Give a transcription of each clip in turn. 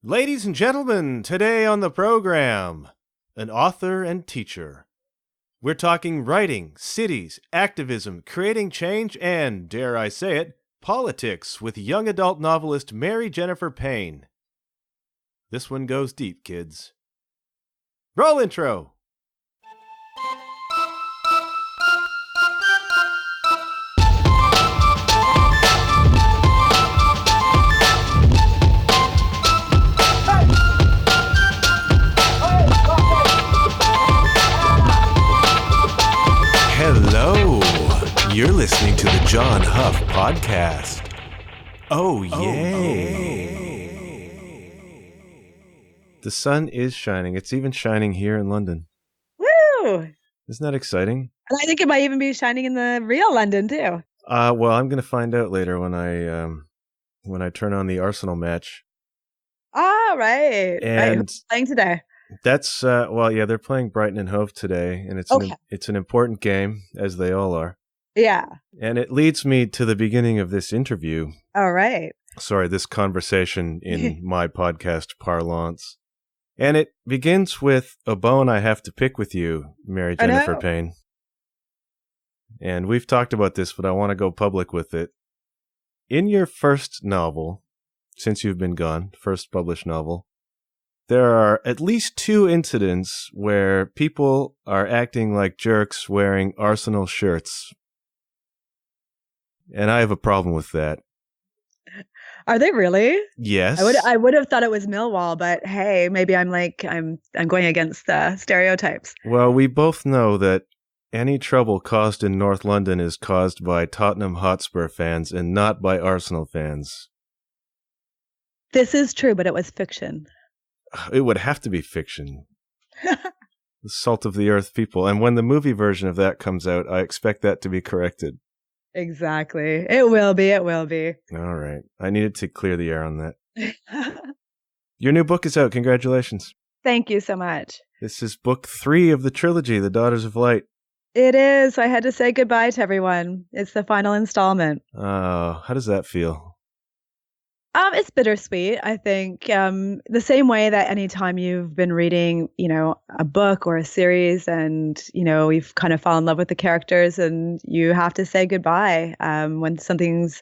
Ladies and gentlemen, today on the program, an author and teacher. We're talking writing, cities, activism, creating change, and, dare I say it, politics with young adult novelist Mary Jennifer Payne. This one goes deep, kids. Roll intro! Hello, you're listening to the John Huff Podcast. Oh, yay. The sun is shining. It's even shining here in London. Woo! Isn't that exciting? And I think it might even be shining in the real London too. Well, I'm going to find out later when I turn on the Arsenal match. Ah, right. And who's playing today? That's they're playing Brighton and Hove today, and it's an important game, as they all are. Yeah. And it leads me to the beginning of this interview. All right. Sorry, this conversation in my podcast parlance. And it begins with a bone I have to pick with you, Mary Jennifer Payne. And we've talked about this, but I want to go public with it. In your first novel, since you've been gone, first published novel, there are at least 2 incidents where people are acting like jerks wearing Arsenal shirts. And I have a problem with that. Are they really? Yes. I would have thought it was Millwall, but hey, maybe I'm going against the stereotypes. Well, we both know that any trouble caused in North London is caused by Tottenham Hotspur fans and not by Arsenal fans. This is true, but it was fiction. It would have to be fiction. The salt of the earth people. And when the movie version of that comes out, I expect that to be corrected. Exactly. It will be. All right. I needed to clear the air on that. Your new book is out. Congratulations. Thank you so much. This is book 3 of the trilogy, The Daughters of Light. It is. I had to say goodbye to everyone. It's the final installment. How does that feel? It's bittersweet. I think the same way that anytime you've been reading, a book or a series and, you've kind of fallen in love with the characters and you have to say goodbye when something's,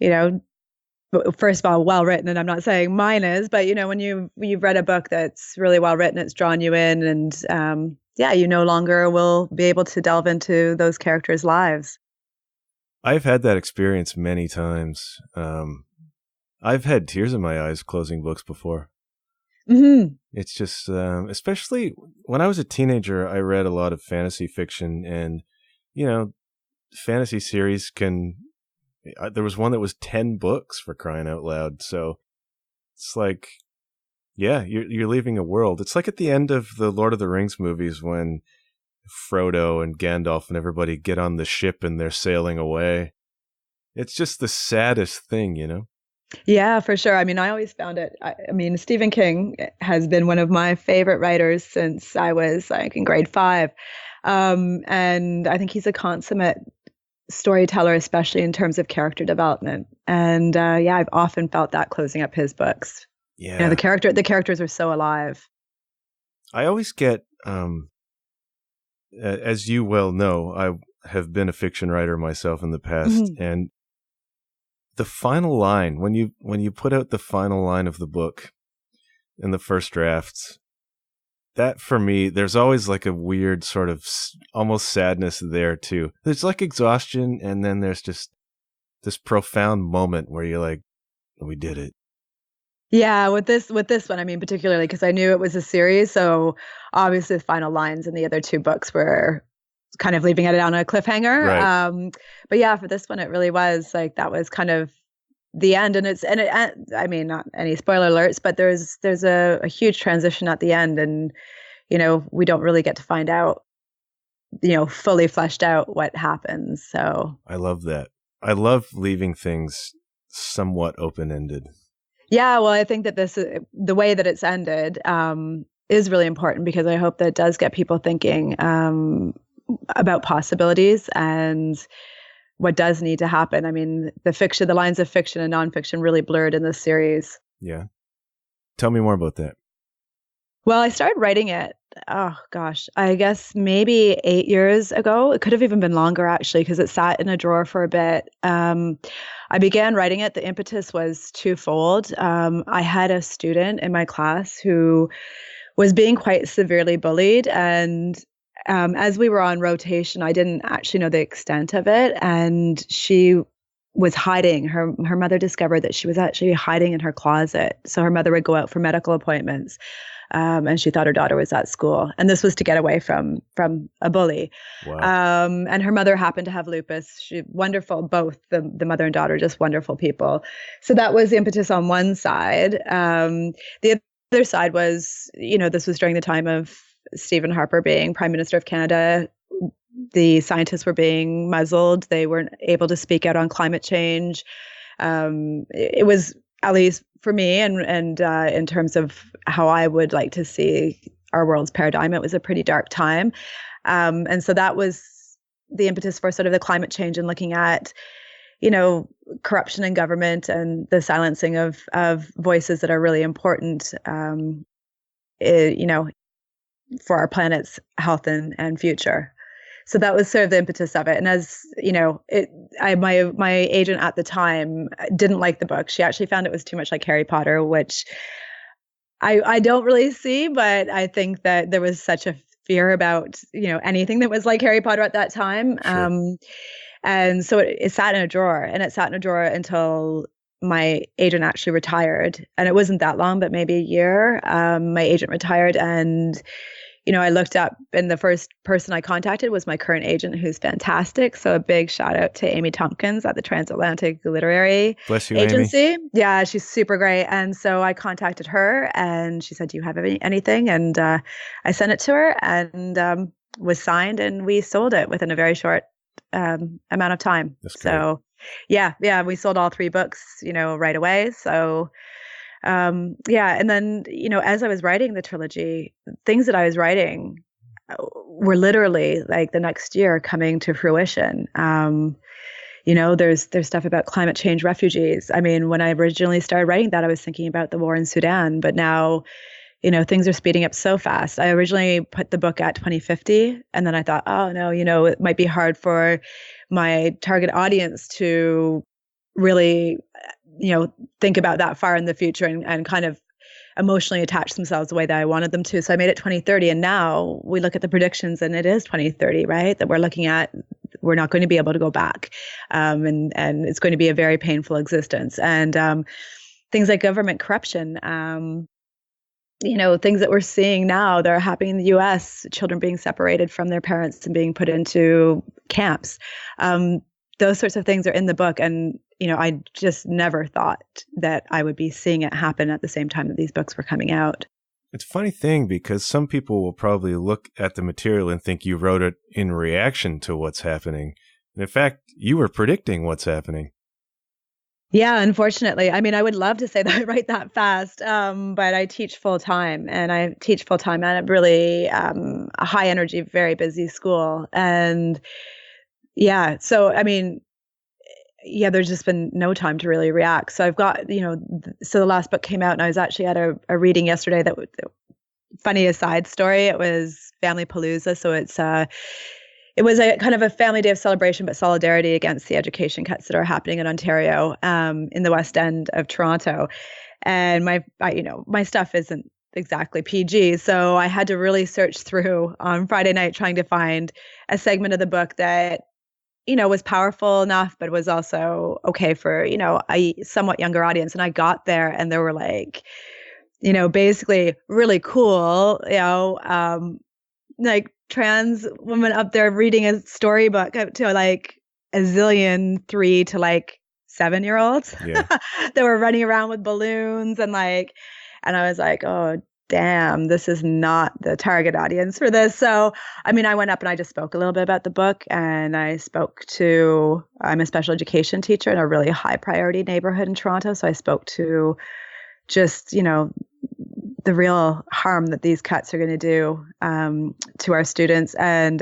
first of all, well written. And I'm not saying mine is, but, when you've read a book that's really well written, it's drawn you in and, you no longer will be able to delve into those characters' lives. I've had that experience many times. I've had tears in my eyes closing books before. Mm-hmm. It's just, especially when I was a teenager, I read a lot of fantasy fiction and, fantasy series there was one that was 10 books for crying out loud. So it's like, yeah, you're leaving a world. It's like at the end of the Lord of the Rings movies when Frodo and Gandalf and everybody get on the ship and they're sailing away. It's just the saddest thing, Yeah, for sure. I mean, I always found it. Stephen King has been one of my favorite writers since I was in grade 5. And I think he's a consummate storyteller, especially in terms of character development. And I've often felt that closing up his books. Yeah. The characters are so alive. I always get, as you well know, I have been a fiction writer myself in the past, Mm-hmm. and the final line, when you put out the final line of the book in the first drafts, that for me, there's always like a weird sort of almost sadness there too. There's like exhaustion, and then there's just this profound moment where you're like, we did it. Yeah, with this one, particularly because I knew it was a series, so obviously the final lines in the other 2 books were kind of leaving it on a cliffhanger. Right. But yeah, for this one, it really was like that was kind of the end, and not any spoiler alerts, but there's a huge transition at the end, and we don't really get to find out, fully fleshed out what happens. So I love that. I love leaving things somewhat open-ended. Yeah, well, I think that the way that it's ended is really important because I hope that it does get people thinking about possibilities and what does need to happen. I mean, the lines of fiction and nonfiction really blurred in this series. Yeah. Tell me more about that. Well, I started writing it, oh gosh, I guess maybe 8 years ago. It could have even been longer, actually, because it sat in a drawer for a bit. I began writing it. The impetus was twofold. I had a student in my class who was being quite severely bullied. And as we were on rotation, I didn't actually know the extent of it. And she was hiding. Her mother discovered that she was actually hiding in her closet. So her mother would go out for medical appointments. And she thought her daughter was at school. And this was to get away from a bully. Wow. And her mother happened to have lupus. She wonderful, both the mother and daughter, just wonderful people. So that was the impetus on one side. The other side was, this was during the time of Stephen Harper being Prime Minister of Canada. The scientists were being muzzled. They weren't able to speak out on climate change. It was, at least for me, and in terms of how I would like to see our world's paradigm, it was a pretty dark time. And so that was the impetus for sort of the climate change and looking at, corruption in government and the silencing of voices that are really important, for our planet's health and future. So that was sort of the impetus of it. And as my agent at the time didn't like the book. She actually found it was too much like Harry Potter, which I don't really see, but I think that there was such a fear about, anything that was like Harry Potter at that time. Sure. And so it sat in a drawer, and it sat in a drawer until my agent actually retired. And it wasn't that long, but maybe a year. My agent retired, and I looked up, and the first person I contacted was my current agent, who's fantastic. So a big shout out to Amy Tompkins at the Transatlantic Literary Bless you, Agency. Amy. Yeah, she's super great. And so I contacted her, and she said, "Do you have anything?" And I sent it to her, and was signed, and we sold it within a very short amount of time. That's great. So yeah, we sold all 3 books, right away. So and then, as I was writing the trilogy, things that I was writing were literally like the next year coming to fruition. There's stuff about climate change refugees. I mean, when I originally started writing that, I was thinking about the war in Sudan, but now, things are speeding up so fast. I originally put the book at 2050, and then I thought, oh no, it might be hard for my target audience to really, think about that far in the future and kind of emotionally attach themselves the way that I wanted them to. So I made it 2030. And now we look at the predictions, and it is 2030, right? That we're looking at, we're not going to be able to go back. And it's going to be a very painful existence. And things like government corruption, things that we're seeing now that are happening in the US, children being separated from their parents and being put into camps. Those sorts of things are in the book. And, I just never thought that I would be seeing it happen at the same time that these books were coming out. It's a funny thing because some people will probably look at the material and think you wrote it in reaction to what's happening. And in fact, you were predicting what's happening. Yeah, unfortunately. I mean, I would love to say that I write that fast, but I teach full time, and I teach full time at a really a high energy, very busy school. And yeah, so I mean, yeah, there's just been no time to really react. So I've got, so the last book came out, and I was actually at a reading yesterday that funny aside story. It was Family Palooza. So it was a kind of a family day of celebration, but solidarity against the education cuts that are happening in Ontario, in the West End of Toronto. And my stuff isn't exactly PG. So I had to really search through on Friday night trying to find a segment of the book that, was powerful enough, but was also okay for, a somewhat younger audience. And I got there, and there were like, basically really cool, like trans woman up there reading a storybook up to like a zillion 3 to like 7-year-olds. Yeah. They were running around with balloons and I was like, oh damn, this is not the target audience for this. So I mean, I went up and I just spoke a little bit about the book, and I'm a special education teacher in a really high priority neighborhood in Toronto. So I spoke to just, the real harm that these cuts are going to do to our students. And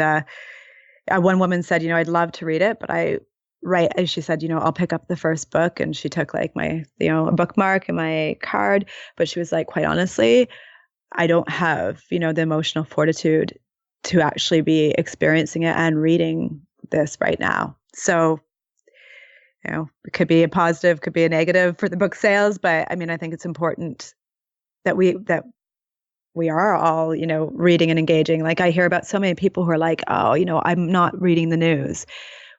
one woman said, I'd love to read it, but I right as she said, I'll pick up the first book, and she took like my, a bookmark and my card, but she was like, quite honestly, I don't have, the emotional fortitude to actually be experiencing it and reading this right now. So, it could be a positive, could be a negative for the book sales, but I mean, I think it's important that we are all, reading and engaging. Like I hear about so many people who are like, oh, I'm not reading the news.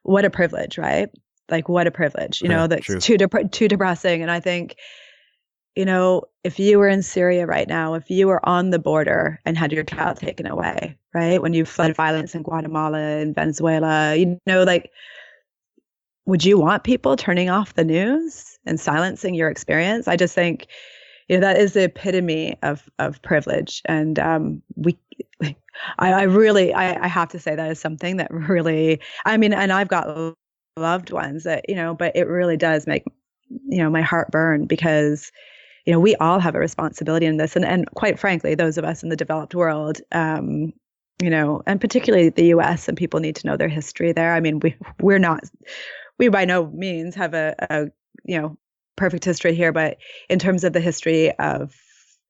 What a privilege, right? Like what a privilege, that's True. too depressing. And I think, if you were in Syria right now, if you were on the border and had your child taken away, right? When you fled violence in Guatemala and Venezuela, like, would you want people turning off the news and silencing your experience? I just think, that is the epitome of privilege. And I really have to say that is something that really, I mean, and I've got loved ones that, but it really does make, my heart burn, because, we all have a responsibility in this. And quite frankly, those of us in the developed world, and particularly the US, and people need to know their history there. I mean, we by no means have a perfect history here, but in terms of the history of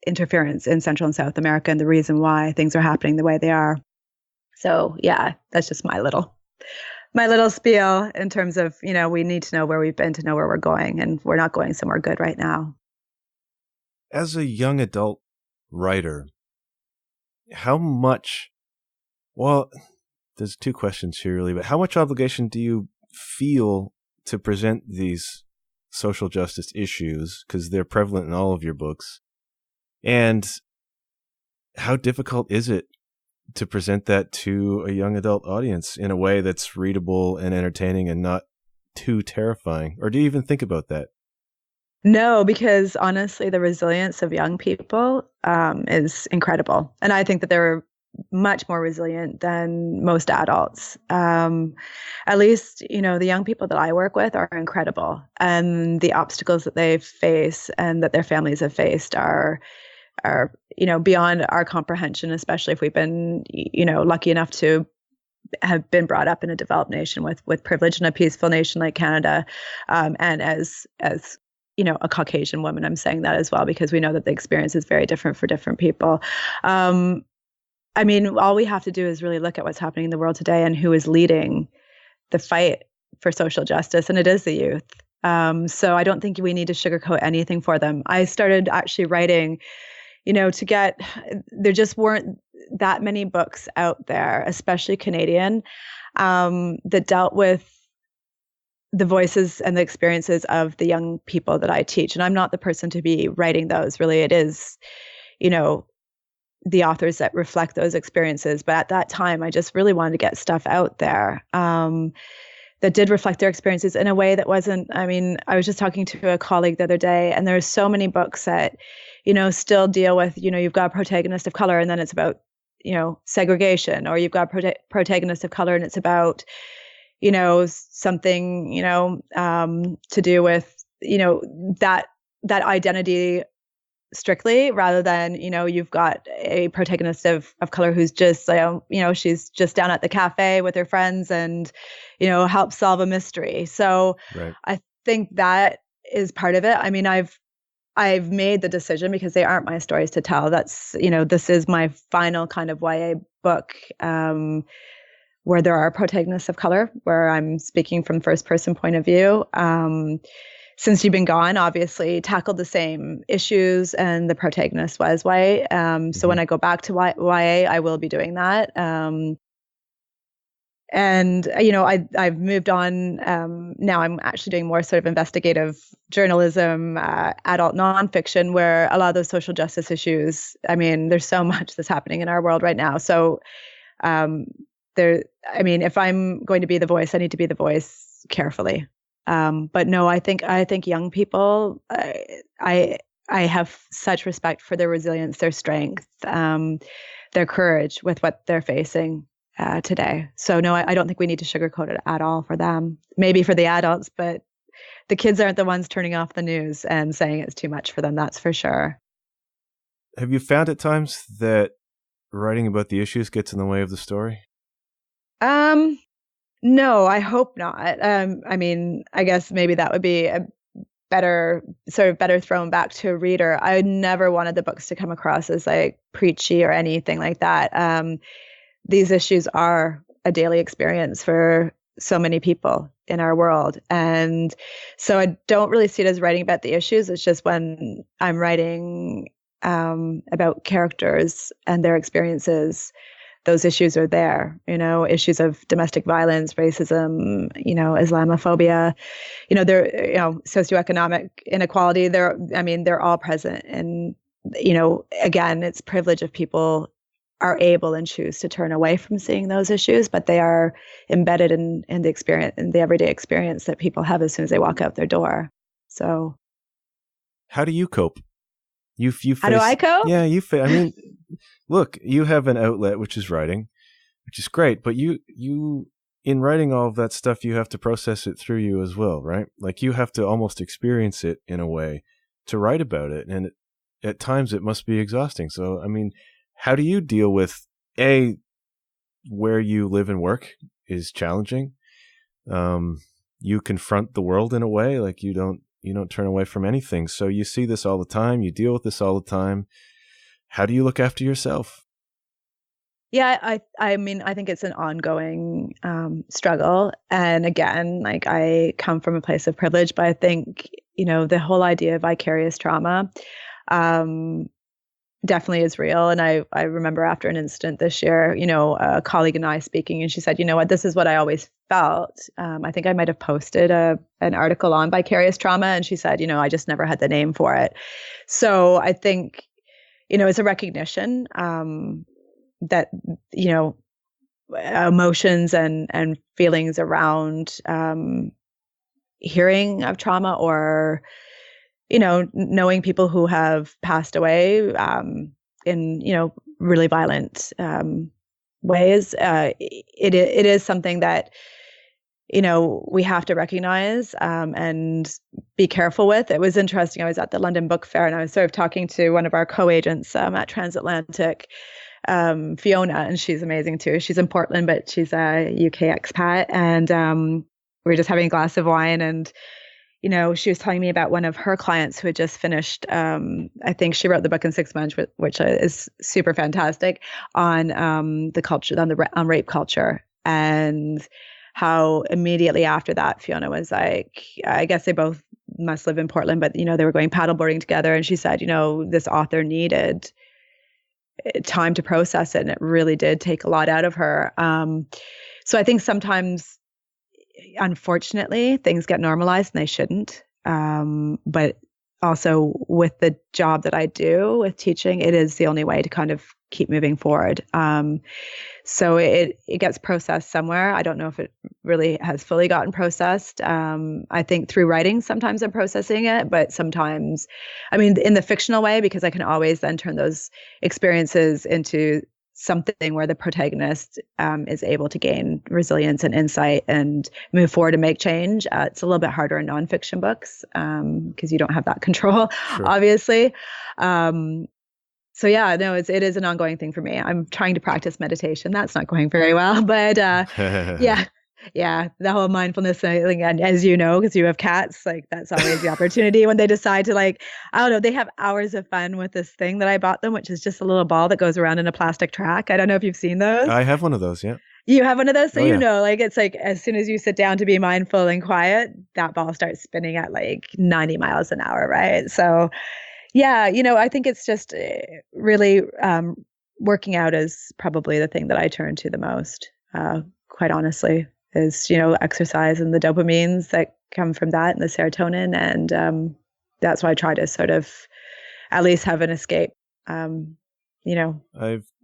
interference in Central and South America and the reason why things are happening the way they are. So yeah, that's just my little spiel in terms of, we need to know where we've been to know where we're going, and we're not going somewhere good right now. As a young adult writer, how much, well, there's two questions here really, but how much obligation do you feel to present these social justice issues, because they're prevalent in all of your books? And how difficult is it to present that to a young adult audience in a way that's readable and entertaining and not too terrifying? Or do you even think about that? No, because honestly, the resilience of young people is incredible. And I think that they're much more resilient than most adults. At least, the young people that I work with are incredible. And the obstacles that they face and that their families have faced are beyond our comprehension, especially if we've been, lucky enough to have been brought up in a developed nation with privilege, in a peaceful nation like Canada. And as a Caucasian woman, I'm saying that as well, because we know that the experience is very different for different people. I mean, all we have to do is really look at what's happening in the world today and who is leading the fight for social justice, and it is the youth. So I don't think we need to sugarcoat anything for them. I started actually writing, there just weren't that many books out there, especially Canadian, that dealt with the voices and the experiences of the young people that I teach. And I'm not the person to be writing those. Really, it is, the authors that reflect those experiences. But at that time, I just really wanted to get stuff out there that did reflect their experiences in a way that wasn't, I mean, I was just talking to a colleague the other day, and there's so many books that, still deal with, you've got a protagonist of color and then it's about, segregation, or you've got protagonist of color and it's about, something, to do with, that identity strictly, rather than, you've got a protagonist of color who's just, she's just down at the cafe with her friends and, helps solve a mystery. So right. I think that is part of it. I mean, I've made the decision, because they aren't my stories to tell. That's, this is my final kind of YA book, where there are protagonists of color, where I'm speaking from first person point of view. Since You've Been Gone, obviously tackled the same issues, and the protagonist was white. So when I go back to YA, I will be doing that. And, I've moved on. Now I'm actually doing more sort of investigative journalism, adult nonfiction, where a lot of those social justice issues, I mean, there's so much that's happening in our world right now. So if I'm going to be the voice, I need to be the voice carefully. But no, I think young people, I have such respect for their resilience, their strength, their courage with what they're facing today. So no, I don't think we need to sugarcoat it at all for them. Maybe for the adults, but the kids aren't the ones turning off the news and saying it's too much for them. That's for sure. Have you found at times that writing about the issues gets in the way of the story? No, I hope not. I mean, I guess maybe that would be a better thrown back to a reader. I never wanted the books to come across as like preachy or anything like that. These issues are a daily experience for so many people in our world. And so I don't really see it as writing about the issues. It's just when I'm writing about characters and their experiences, those issues are there, issues of domestic violence, racism, Islamophobia, socioeconomic inequality. They're all present. And, again, it's privilege if people are able and choose to turn away from seeing those issues, but they are embedded in the experience, in the everyday experience that people have as soon as they walk out their door. So how do you cope? How do I cope? Yeah, I mean, look, you have an outlet, which is writing, which is great, but you in writing all of that stuff, you have to process it through you as well, right? Like you have to almost experience it in a way to write about it. And at times it must be exhausting. So, I mean, how do you deal with where you live and work is challenging? You confront the world in a way, like you don't turn away from anything. So you see this all the time. You deal with this all the time. How do you look after yourself? Yeah, I mean, I think it's an ongoing struggle. And again, like I come from a place of privilege, but I think, the whole idea of vicarious trauma definitely is real. And I remember after an incident this year, a colleague and I speaking, and she said, you know what, this is what I always felt. I think I might have posted an article on vicarious trauma. And she said, I just never had the name for it. So I think, it's a recognition that, emotions and feelings around hearing of trauma or knowing people who have passed away in, really violent ways. It is something that, we have to recognize and be careful with. It was interesting. I was at the London Book Fair and I was sort of talking to one of our co-agents at Transatlantic, Fiona, and she's amazing too. She's in Portland, but she's a UK expat. And we were just having a glass of wine and she was telling me about one of her clients who had just finished, I think she wrote the book in 6 months, which is super fantastic, on the culture, on rape culture. And how immediately after that, Fiona was like, I guess they both must live in Portland, but, they were going paddleboarding together. And she said, this author needed time to process it. And it really did take a lot out of her. So I think sometimes, unfortunately, things get normalized and they shouldn't. But also with the job that I do with teaching, it is the only way to kind of keep moving forward. So it gets processed somewhere. I don't know if it really has fully gotten processed. I think through writing, sometimes I'm processing it, but sometimes, I mean, in the fictional way, because I can always then turn those experiences into something where the protagonist is able to gain resilience and insight and move forward and make change. It's a little bit harder in nonfiction books because you don't have that control, sure, obviously. So yeah, no, it is an ongoing thing for me. I'm trying to practice meditation. That's not going very well, but yeah, the whole mindfulness thing, and as you know, because you have cats, like that's always the opportunity when they decide to, like, I don't know, they have hours of fun with this thing that I bought them, which is just a little ball that goes around in a plastic track. I don't know if you've seen those. I have one of those, yeah. You have one of those? So like it's like as soon as you sit down to be mindful and quiet, that ball starts spinning at like 90 miles an hour, right? So yeah, I think it's just really working out is probably the thing that I turn to the most, quite honestly, is, exercise and the dopamines that come from that and the serotonin. And that's why I try to sort of at least have an escape, I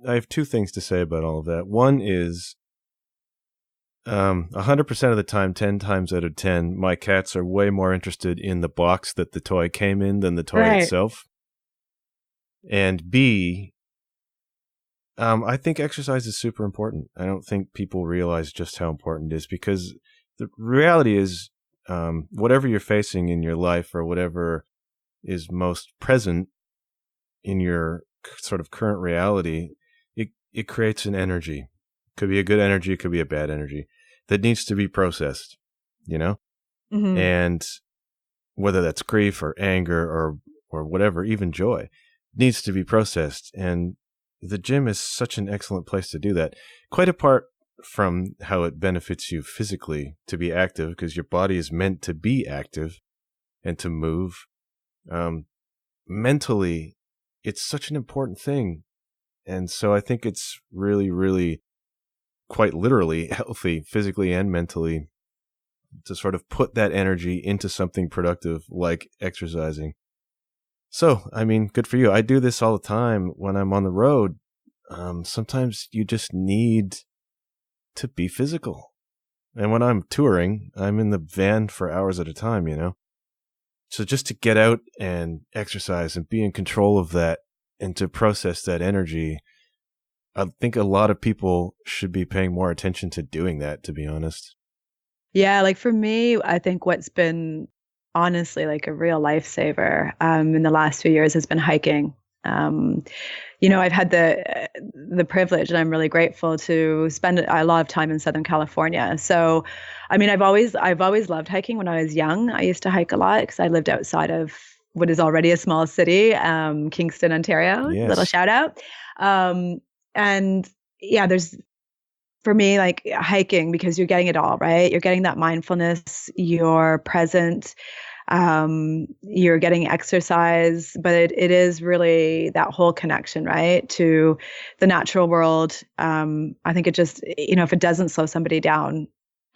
have two things to say about all of that. One is 100% of the time, 10 times out of 10, my cats are way more interested in the box that the toy came in than the toy itself. And B, I think exercise is super important. I don't think people realize just how important it is, because the reality is, whatever you're facing in your life or whatever is most present in your sort of current reality, it creates an energy. It could be a good energy, it could be a bad energy. that needs to be processed, you know? Mm-hmm. And whether that's grief or anger or whatever, even joy, needs to be processed. And the gym is such an excellent place to do that. Quite apart from how it benefits you physically to be active, because your body is meant to be active and to move. Mentally, it's such an important thing. And so I think it's really, really quite literally healthy, physically and mentally, to sort of put that energy into something productive like exercising. So, I mean, good for you. I do this all the time when I'm on the road. Sometimes you just need to be physical. And when I'm touring, I'm in the van for hours at a time, you know? So just to get out and exercise and be in control of that and to process that energy, I think a lot of people should be paying more attention to doing that, to be honest. Yeah, like for me, I think what's been honestly like a real lifesaver in the last few years has been hiking. I've had the privilege, and I'm really grateful to spend a lot of time in Southern California. So, I mean, I've always loved hiking. When I was young, I used to hike a lot because I lived outside of what is already a small city, Kingston, Ontario. Yes. Little shout out. And yeah, there's for me like hiking, because you're getting it all, right? You're getting that mindfulness, you're present. You're getting exercise, but it is really that whole connection, right, to the natural world. I think it just, if it doesn't slow somebody down,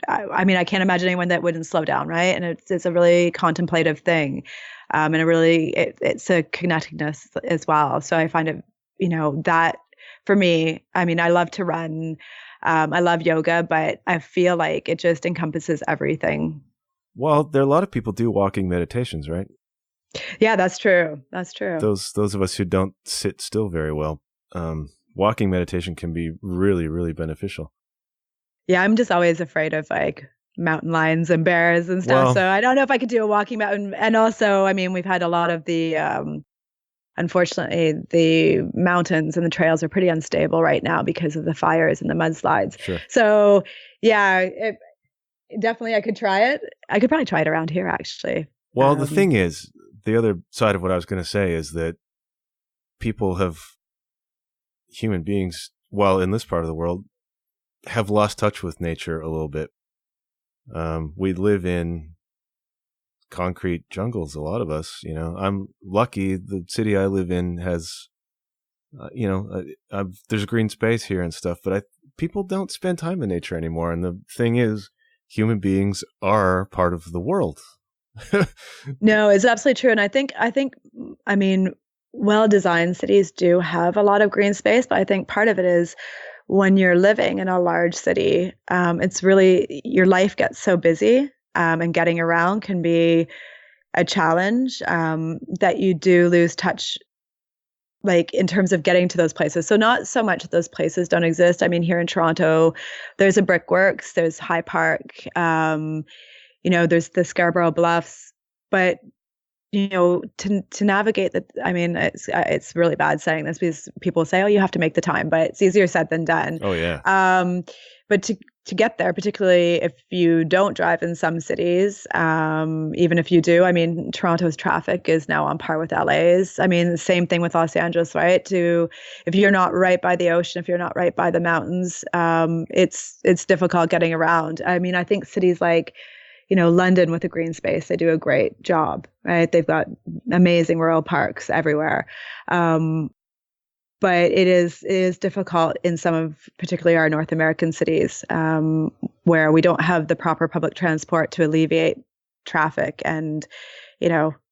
I mean, I can't imagine anyone that wouldn't slow down, right? And it's a really contemplative thing, and it's a connectedness as well. So I find it, that for me, I mean, I love to run, I love yoga, but I feel like it just encompasses everything. Well, there are a lot of people do walking meditations, right? Yeah, that's true. That's true. Those of us who don't sit still very well, walking meditation can be really, really beneficial. Yeah, I'm just always afraid of like mountain lions and bears and stuff. So I don't know if I could do a walking mountain. And also, I mean, we've had a lot of the, unfortunately, the mountains and the trails are pretty unstable right now because of the fires and the mudslides. Sure. So yeah, definitely I could try it. I could probably try it around here, actually. Well, the thing is, the other side of what I was going to say is that human beings, well, in this part of the world, have lost touch with nature a little bit. We live in concrete jungles, a lot of us, I'm lucky the city I live in has, there's green space here and stuff, but people don't spend time in nature anymore. And the thing is, human beings are part of the world. No, it's absolutely true. And I mean, well-designed cities do have a lot of green space, but I think part of it is when you're living in a large city, it's really, your life gets so busy, and getting around can be a challenge, that you do lose touch, like in terms of getting to those places. So not so much that those places don't exist. I mean, here in Toronto, there's a Brickworks, there's High Park, there's the Scarborough Bluffs, but to navigate that, I mean, it's really bad saying this because people say, oh, you have to make the time, but it's easier said than done. Oh yeah. But to get there, particularly if you don't drive in some cities, even if you do, I mean, Toronto's traffic is now on par with LA's. I mean, the same thing with Los Angeles, right? If you're not right by the ocean, if you're not right by the mountains, it's difficult getting around. I mean, I think cities like, London with the green space, they do a great job, right? They've got amazing rural parks everywhere. But it is difficult in some of, particularly our North American cities, where we don't have the proper public transport to alleviate traffic. And,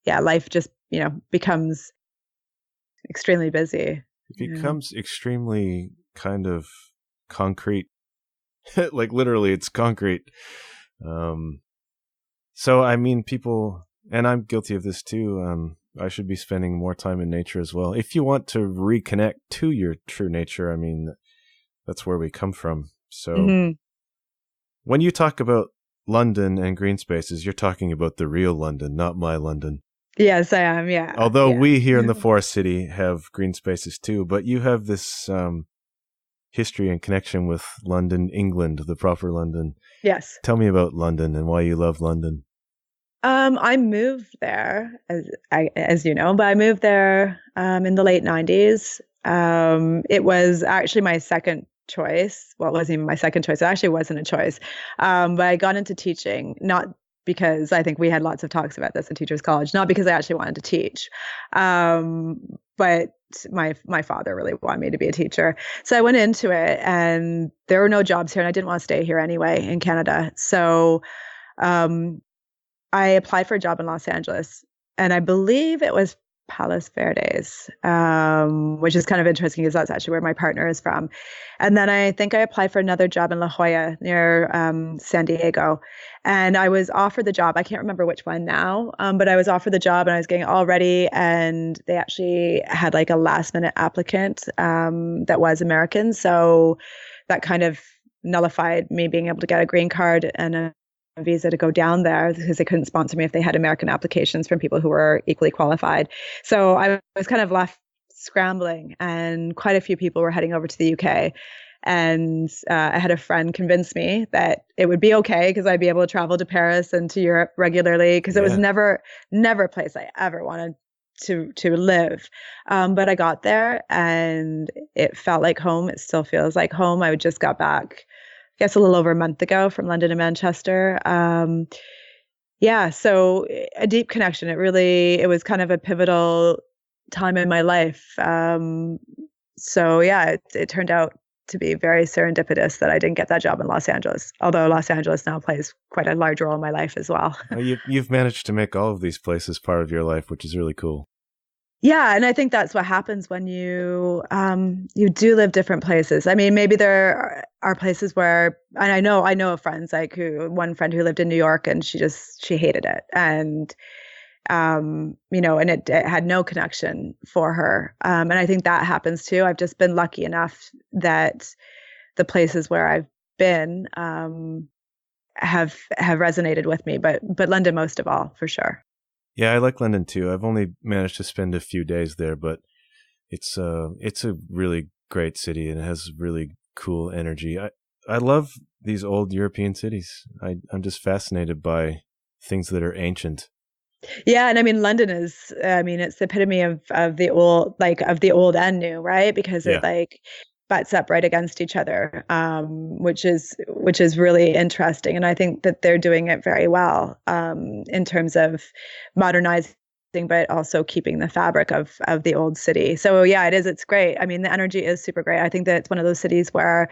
life just, becomes extremely busy. It becomes extremely kind of concrete. Like literally it's concrete. So, I mean, people, and I'm guilty of this too, I should be spending more time in nature as well. If you want to reconnect to your true nature, I mean, that's where we come from. So when you talk about London and green spaces, you're talking about the real London, not my London. Yes, I am, yeah. Although we here in the Forest City have green spaces too, but you have this history and connection with London, England, the proper London. Yes. Tell me about London and why you love London. I moved there, as you know, but I moved there in the late 90s. It was actually my second choice. Well, it wasn't even my second choice. It actually wasn't a choice. But I got into teaching, not because I think we had lots of talks about this in Teachers College, not because I actually wanted to teach, but my father really wanted me to be a teacher. So I went into it, and there were no jobs here, and I didn't want to stay here anyway in Canada. So um, I applied for a job in Los Angeles, and I believe it was Palos Verdes, which is kind of interesting because that's actually where my partner is from. And then I think I applied for another job in La Jolla near San Diego. And I was offered the job. I can't remember which one now, but I was offered the job and I was getting all ready. And they actually had like a last minute applicant that was American. So that kind of nullified me being able to get a green card and a visa to go down there because they couldn't sponsor me if they had American applications from people who were equally qualified. So I was kind of left scrambling, and quite a few people were heading over to the UK. And I had a friend convince me that it would be okay because I'd be able to travel to Paris and to Europe regularly because it was never a place I ever wanted to live. But I got there and it felt like home. It still feels like home. I just got back, I guess, a little over a month ago from London and Manchester. So a deep connection. It was kind of a pivotal time in my life. It turned out to be very serendipitous that I didn't get that job in Los Angeles, although Los Angeles now plays quite a large role in my life as well. Well, you've managed to make all of these places part of your life, which is really cool. Yeah, and I think that's what happens when you do live different places. I mean, maybe there are places where, and I know of friends, like one friend who lived in New York, and she hated it, and and it had no connection for her. And I think that happens too. I've just been lucky enough that the places where I've been have resonated with me, but London most of all, for sure. Yeah, I like London too. I've only managed to spend a few days there, but it's a really great city and it has really cool energy. I love these old European cities. I'm just fascinated by things that are ancient. Yeah, and I mean London is, it's the epitome of the old, of the old and new, right? Because it butts up right against each other, which is really interesting. And I think that they're doing it very well in terms of modernizing, but also keeping the fabric of the old city. So yeah, it's great. I mean, the energy is super great. I think that it's one of those cities where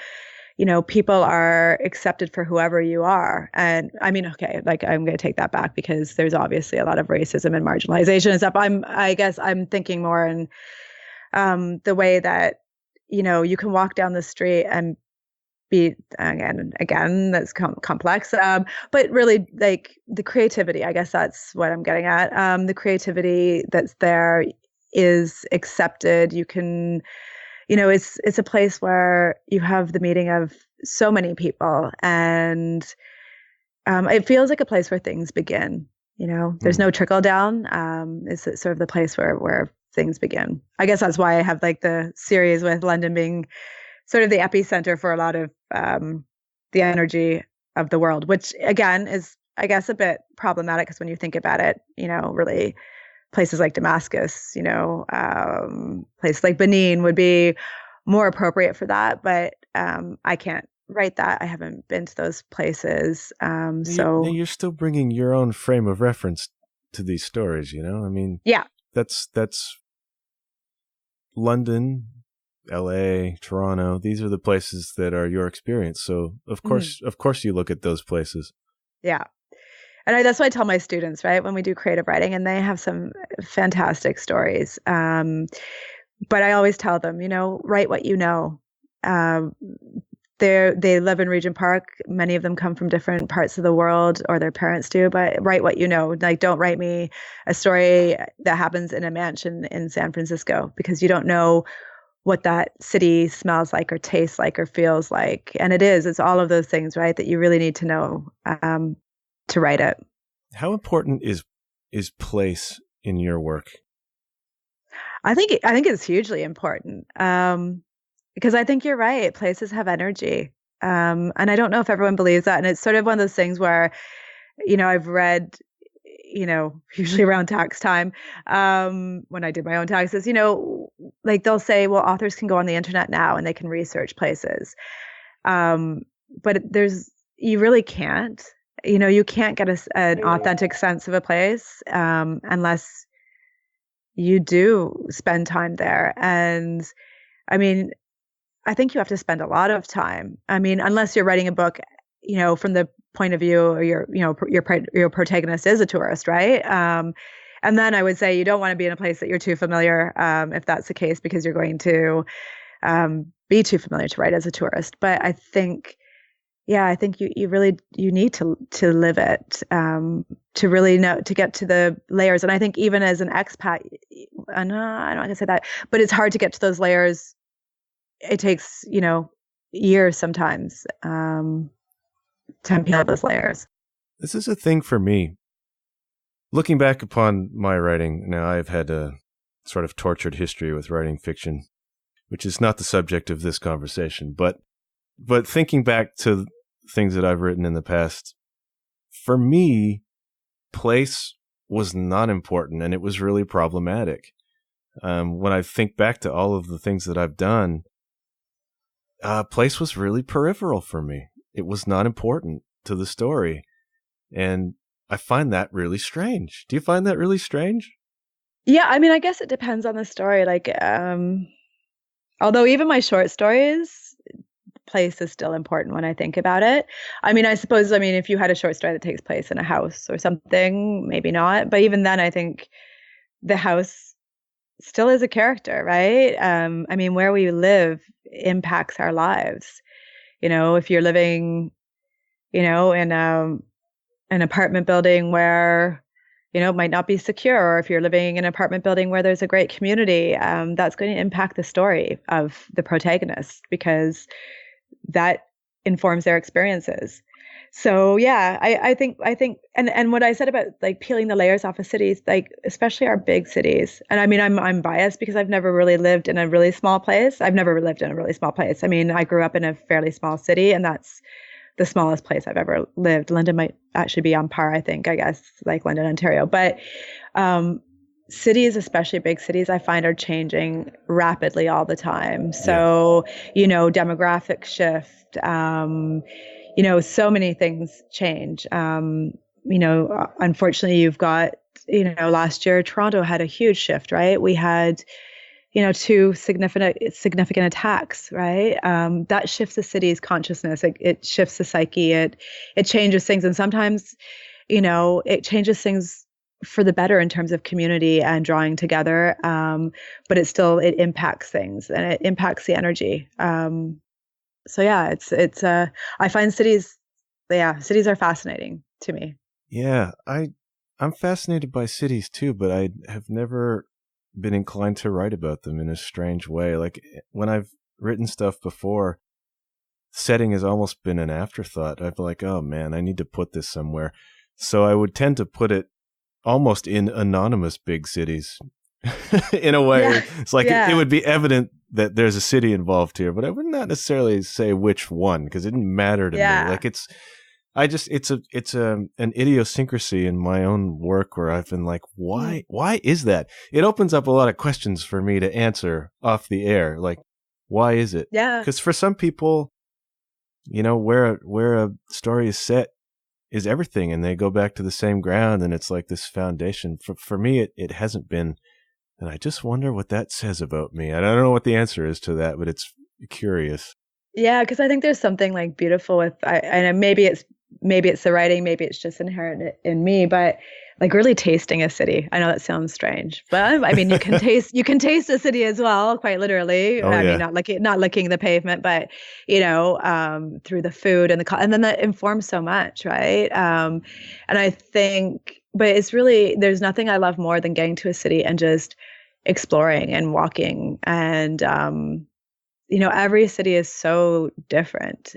people are accepted for whoever you are. And I mean, okay, I'm going to take that back because there's obviously a lot of racism and marginalization and stuff. I guess I'm thinking more in the way that, you can walk down the street and be, again, that's complex. But really the creativity, I guess that's what I'm getting at. The creativity that's there is accepted. You can, it's a place where you have the meeting of so many people, and it feels like a place where things begin. There's no trickle down. It's sort of the place where things begin. I guess that's why I have the series with London being sort of the epicenter for a lot of the energy of the world, which again is, I guess, a bit problematic because when you think about it, really places like Damascus, places like Benin would be more appropriate for that. But I can't write that. I haven't been to those places. So you're still bringing your own frame of reference to these stories, I mean, yeah, that's London, LA, Toronto. These are the places that are your experience. So of course you look at those places. Yeah. And that's why I tell my students, right, when we do creative writing, and they have some fantastic stories. But I always tell them, write what you know. They live in Regent Park. Many of them come from different parts of the world, or their parents do, but write what you know. Don't write me a story that happens in a mansion in San Francisco, because you don't know what that city smells like or tastes like or feels like. And it's all of those things, right, that you really need to know to write it. How important is place in your work? I think it's hugely important. because I think you're right. Places have energy. And I don't know if everyone believes that. And it's sort of one of those things where, I've read, usually around tax time, when I did my own taxes, like they'll say, well, authors can go on the internet now and they can research places. But you really can't. You can't get an authentic sense of a place unless you do spend time there. And I mean, I think you have to spend a lot of time. I mean, unless you're writing a book, from the point of view, or your protagonist is a tourist, right? And then I would say you don't want to be in a place that you're too familiar, if that's the case, because you're going to be too familiar to write as a tourist. But I think you really need to live it, to really know, to get to the layers. And I think even as an expat, I don't want to say that, but it's hard to get to those layers. It takes, years sometimes, to unpeel those layers. This is a thing for me. Looking back upon my writing, now I've had a sort of tortured history with writing fiction, which is not the subject of this conversation, but thinking back to things that I've written in the past, for me, place was not important, and it was really problematic. When I think back to all of the things that I've done, place was really peripheral for me. It was not important to the story. And I find that really strange. Do you find that really strange? Yeah, I mean, I guess it depends on the story. Like, although even my short stories, place is still important when I think about it. I mean, I suppose, if you had a short story that takes place in a house or something, maybe not. But even then, I think the house still is a character, right? Where we live impacts our lives. If you're living, in an apartment building where, it might not be secure, or if you're living in an apartment building where there's a great community, that's going to impact the story of the protagonist, because that informs their experiences. So yeah, I think, and what I said about like peeling the layers off of cities, like especially our big cities. And I'm biased because I've never really lived in a really small place. I've never lived in a really small place. I grew up in a fairly small city, and that's the smallest place I've ever lived. London might actually be on par, I guess, like London, Ontario. But cities, especially big cities, I find are changing rapidly all the time. So, demographic shift, so many things change. Unfortunately, you've got, last year, Toronto had a huge shift, right? We had, two significant attacks, right? That shifts the city's consciousness. It shifts the psyche. It changes things. And sometimes, it changes things for the better in terms of community and drawing together. But it impacts things, and it impacts the energy. So yeah, I find cities are fascinating to me. Yeah, I'm fascinated by cities too, but I have never been inclined to write about them in a strange way. Like when I've written stuff before, setting has almost been an afterthought. I've like, oh man, I need to put this somewhere. So I would tend to put it almost in anonymous big cities. In a way, it's like it would be evident that there's a city involved here, but I would not necessarily say which one, because it didn't matter to me. Like it's an idiosyncrasy in my own work where I've been like, why is that? It opens up a lot of questions for me to answer off the air. Like, why is it? Yeah. Because for some people, where a story is set is everything, and they go back to the same ground, and it's like this foundation. For me, it hasn't been. And I just wonder what that says about me. I don't know what the answer is to that, but it's curious. Yeah, because I think there's something like beautiful with, and maybe it's the writing, maybe it's just inherent in me, but like really tasting a city. I know that sounds strange, but you can taste a city as well, quite literally. Oh, yeah. Not licking the pavement, but through the food and and then that informs so much, right? And I think, but it's really, there's nothing I love more than getting to a city and just exploring and walking. And every city is so different.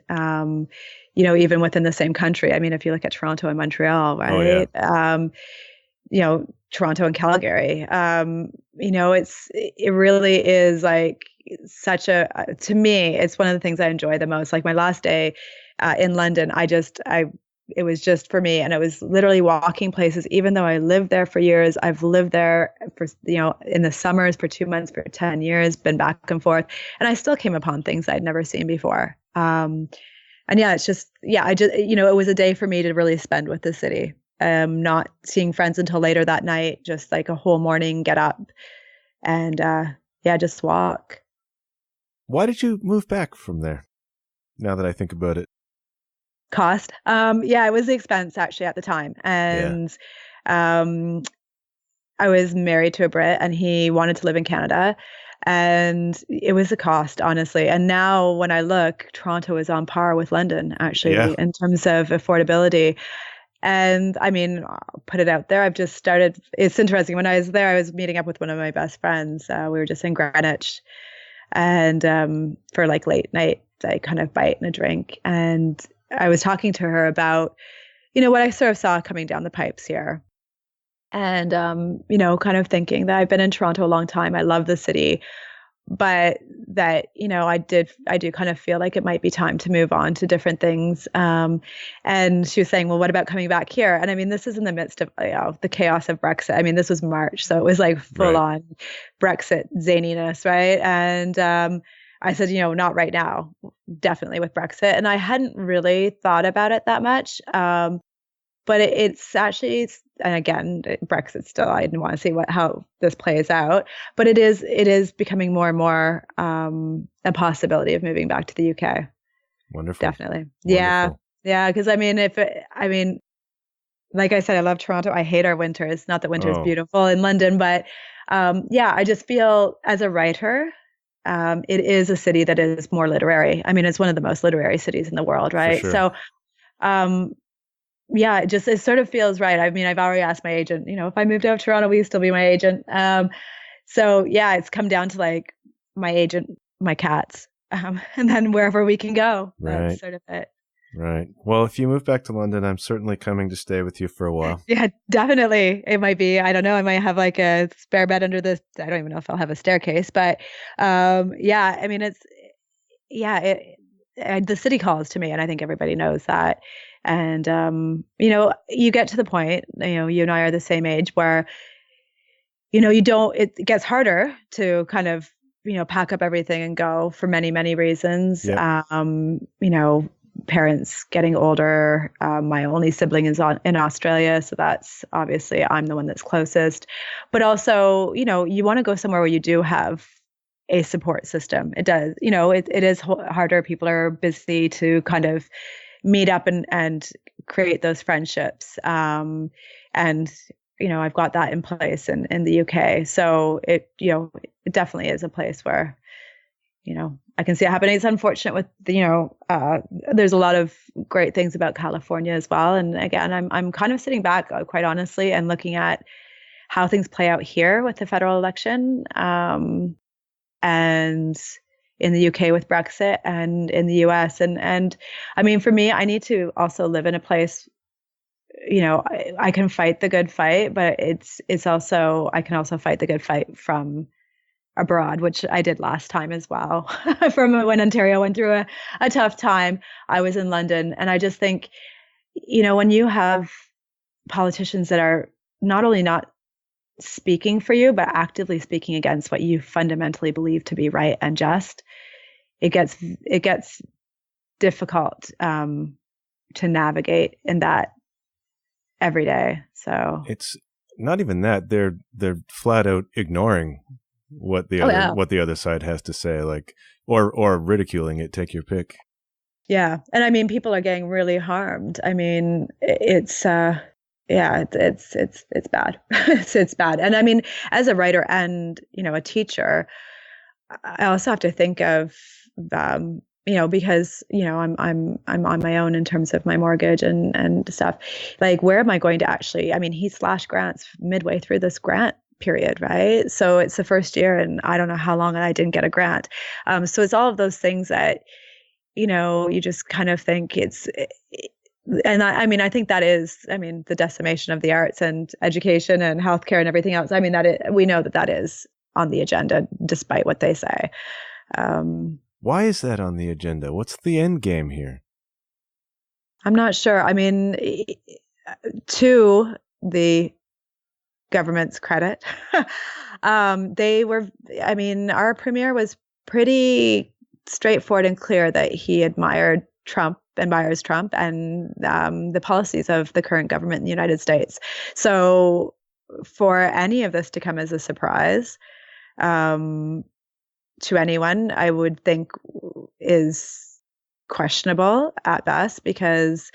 Even within the same country. If you look at Toronto and Montreal, right? Oh, yeah. Toronto and Calgary. It really is like to me, it's one of the things I enjoy the most. Like my last day in London, it was just for me, and it was literally walking places. Even though I lived there for years, I've lived there for, in the summers for 2 months for 10 years, been back and forth, and I still came upon things I'd never seen before. And yeah, it's just, I just, it was a day for me to really spend with the city. Not seeing friends until later that night, just like a whole morning, get up and just walk. Why did you move back from there? Now that I think about it. Cost. It was the expense actually at the time. And I was married to a Brit and he wanted to live in Canada. And it was a cost, honestly. And now when I look, Toronto is on par with London, actually, in terms of affordability. And I mean, I'll put it out there. I've just started. It's interesting. When I was there, I was meeting up with one of my best friends. We were just in Greenwich. And for like late night, I kind of bite and a drink. And I was talking to her about, what I sort of saw coming down the pipes here. And, kind of thinking that I've been in Toronto a long time. I love the city, but that, I do kind of feel like it might be time to move on to different things. And she was saying, well, what about coming back here? And I mean, this is in the midst of the chaos of Brexit. I mean, this was March, so it was like full on Brexit zaniness, right? And I said, not right now, definitely with Brexit. And I hadn't really thought about it that much. But it's actually, and again, Brexit still, I didn't want to see how this plays out, but it is becoming more and more a possibility of moving back to the UK. Wonderful. Definitely. Wonderful. Yeah. Because I mean, like I said, I love Toronto. I hate our winters. Not that winter is beautiful in London, but I just feel as a writer, it is a city that is more literary. I mean, it's one of the most literary cities in the world, right? For sure. So, it sort of feels right. I mean, I've already asked my agent, if I moved out of Toronto, will you still be my agent? It's come down to like my agent, my cats, and then wherever we can go. Right. That's sort of it. Right. Well, if you move back to London, I'm certainly coming to stay with you for a while. Yeah, definitely. It might be, I don't know, I might have like a spare bed under this. I don't even know if I'll have a staircase, but I mean, the city calls to me, and I think everybody knows that. And, you get to the point, you and I are the same age where, it gets harder to kind of, pack up everything and go for many, many reasons. Yep. Parents getting older. My only sibling is in Australia. So that's obviously I'm the one that's closest, but also, you want to go somewhere where you do have a support system. It does, it is harder. People are busy to kind of meet up and create those friendships. And, I've got that in place in the UK. So it definitely is a place where, I can see it happening. It's unfortunate with there's a lot of great things about California as well. And again, I'm kind of sitting back, quite honestly, and looking at how things play out here with the federal election. And in the UK with Brexit, and in the US. And I mean, for me, I need to also live in a place, I can fight the good fight, but it's also, I can also fight the good fight from abroad, which I did last time as well. From when Ontario went through a tough time, I was in London. And I just think, when you have politicians that are not only not speaking for you, but actively speaking against what you fundamentally believe to be right and just, it gets difficult to navigate in that every day. So it's not even that, they're flat out ignoring what the other side has to say, like, or ridiculing it. Take your pick. Yeah, and I mean, people are getting really harmed. I mean, it's bad. It's bad. And I mean, as a writer and a teacher, I also have to think of because I'm on my own in terms of my mortgage and stuff. Like, where am I going to actually? I mean, he slashed grants midway through this grant period, right? So it's the first year, and I don't know how long I didn't get a grant. So it's all of those things that you just kind of think and I mean, I think that is, the decimation of the arts and education and healthcare and everything else. I mean, we know that is on the agenda, despite what they say. Why is that on the agenda? What's the end game here? I'm not sure. I mean, to the government's credit, our premier was pretty straightforward and clear that he admires Trump and the policies of the current government in the United States. So for any of this to come as a surprise to anyone, I would think is questionable at best, because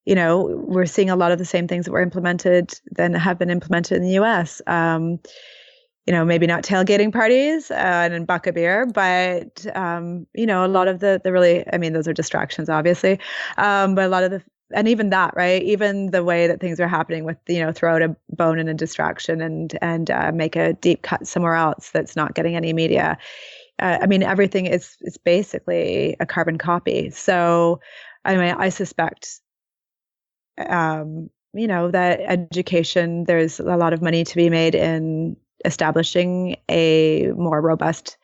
we're seeing a lot of the same things that were implemented then have been implemented in the US. Maybe not tailgating parties and buck a beer, but a lot of the really, I mean, those are distractions, obviously, but a lot of the, and even that, right? Even the way that things are happening with, throw out a bone in a distraction and make a deep cut somewhere else that's not getting any media. I mean, everything is basically a carbon copy. So, I mean, I suspect, that education, there's a lot of money to be made in establishing a more robust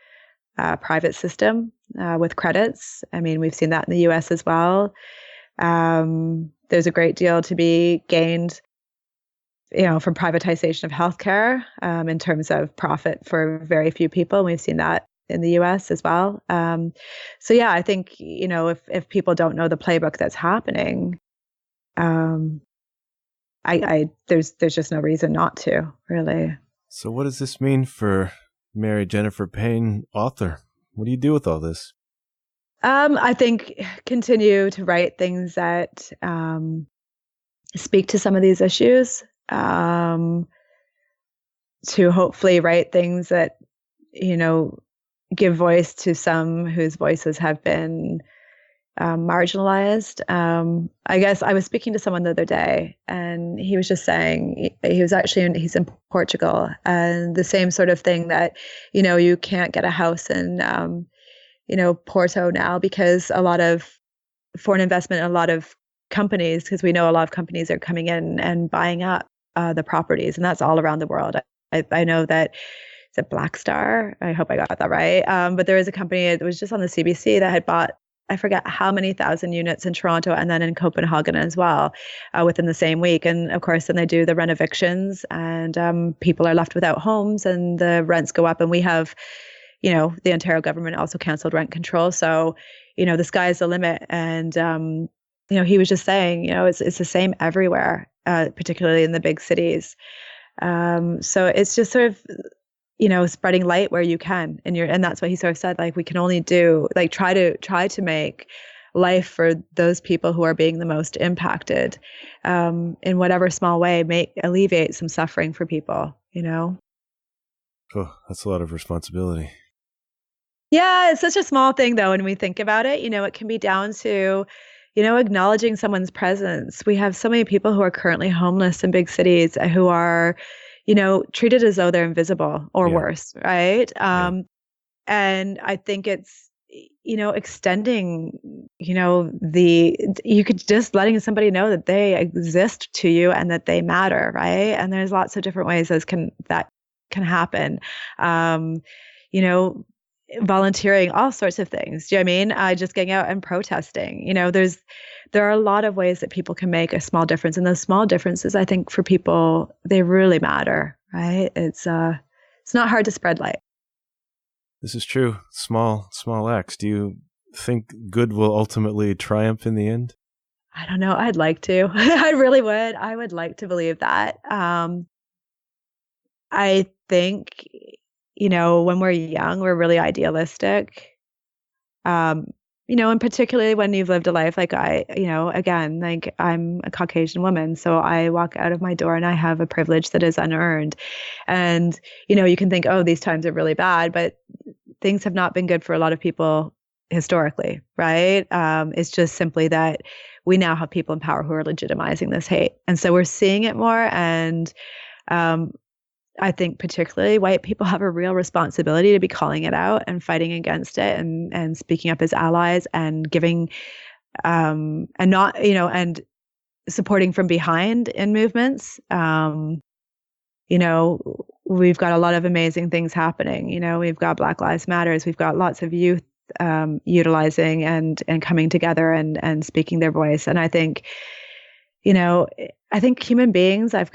private system with credits. I mean, we've seen that in the US as well. There's a great deal to be gained, from privatization of healthcare in terms of profit for very few people. And we've seen that in the US as well. So yeah, I think, if people don't know the playbook that's happening, there's just no reason not to, really. So what does this mean for Mary Jennifer Payne, author? What do you do with all this? I think continue to write things that speak to some of these issues, to hopefully write things that, give voice to some whose voices have been marginalized. I guess I was speaking to someone the other day, and he was just saying he's in Portugal, and the same sort of thing that, you can't get a house in, Porto now because a lot of foreign investment and a lot of companies, because we know a lot of companies are coming in and buying up the properties, and that's all around the world. I know that it's a Black Star. I hope I got that right. But there is a company that was just on the CBC that had bought, I forget how many thousand units in Toronto and then in Copenhagen as well within the same week. And of course, then they do the rent evictions, and people are left without homes, and the rents go up. And we have, the Ontario government also canceled rent control. So, the sky's the limit. And, he was just saying, it's the same everywhere, particularly in the big cities. So it's just sort of, spreading light where you can, and that's what he sort of said, like, we can only do, like, try to make life for those people who are being the most impacted, in whatever small way, alleviate some suffering for people, Oh, that's a lot of responsibility. Yeah, it's such a small thing though, when we think about it. It can be down to, acknowledging someone's presence. We have so many people who are currently homeless in big cities who are, treated as though they're invisible or worse, right? And I think it's, extending, you could just letting somebody know that they exist to you and that they matter, right? And there's lots of different ways that can happen. Volunteering, all sorts of things. Do you know what I mean? Just getting out and protesting. There are a lot of ways that people can make a small difference, and those small differences, I think, for people, they really matter, right? It's not hard to spread light. This is true. Small acts. Do you think good will ultimately triumph in the end? I don't know. I'd like to. I really would. I would like to believe that. I think, when we're young, we're really idealistic. And particularly when you've lived a life like again, like, I'm a Caucasian woman, so I walk out of my door and I have a privilege that is unearned. And, you can think, oh, these times are really bad, but things have not been good for a lot of people historically, right? It's just simply that we now have people in power who are legitimizing this hate. And so we're seeing it more. And, I think particularly white people have a real responsibility to be calling it out and fighting against it, and speaking up as allies, and giving, and not, and supporting from behind in movements. we've got a lot of amazing things happening. We've got Black Lives Matters. We've got lots of youth utilizing and coming together and speaking their voice. And I think, I think human beings, I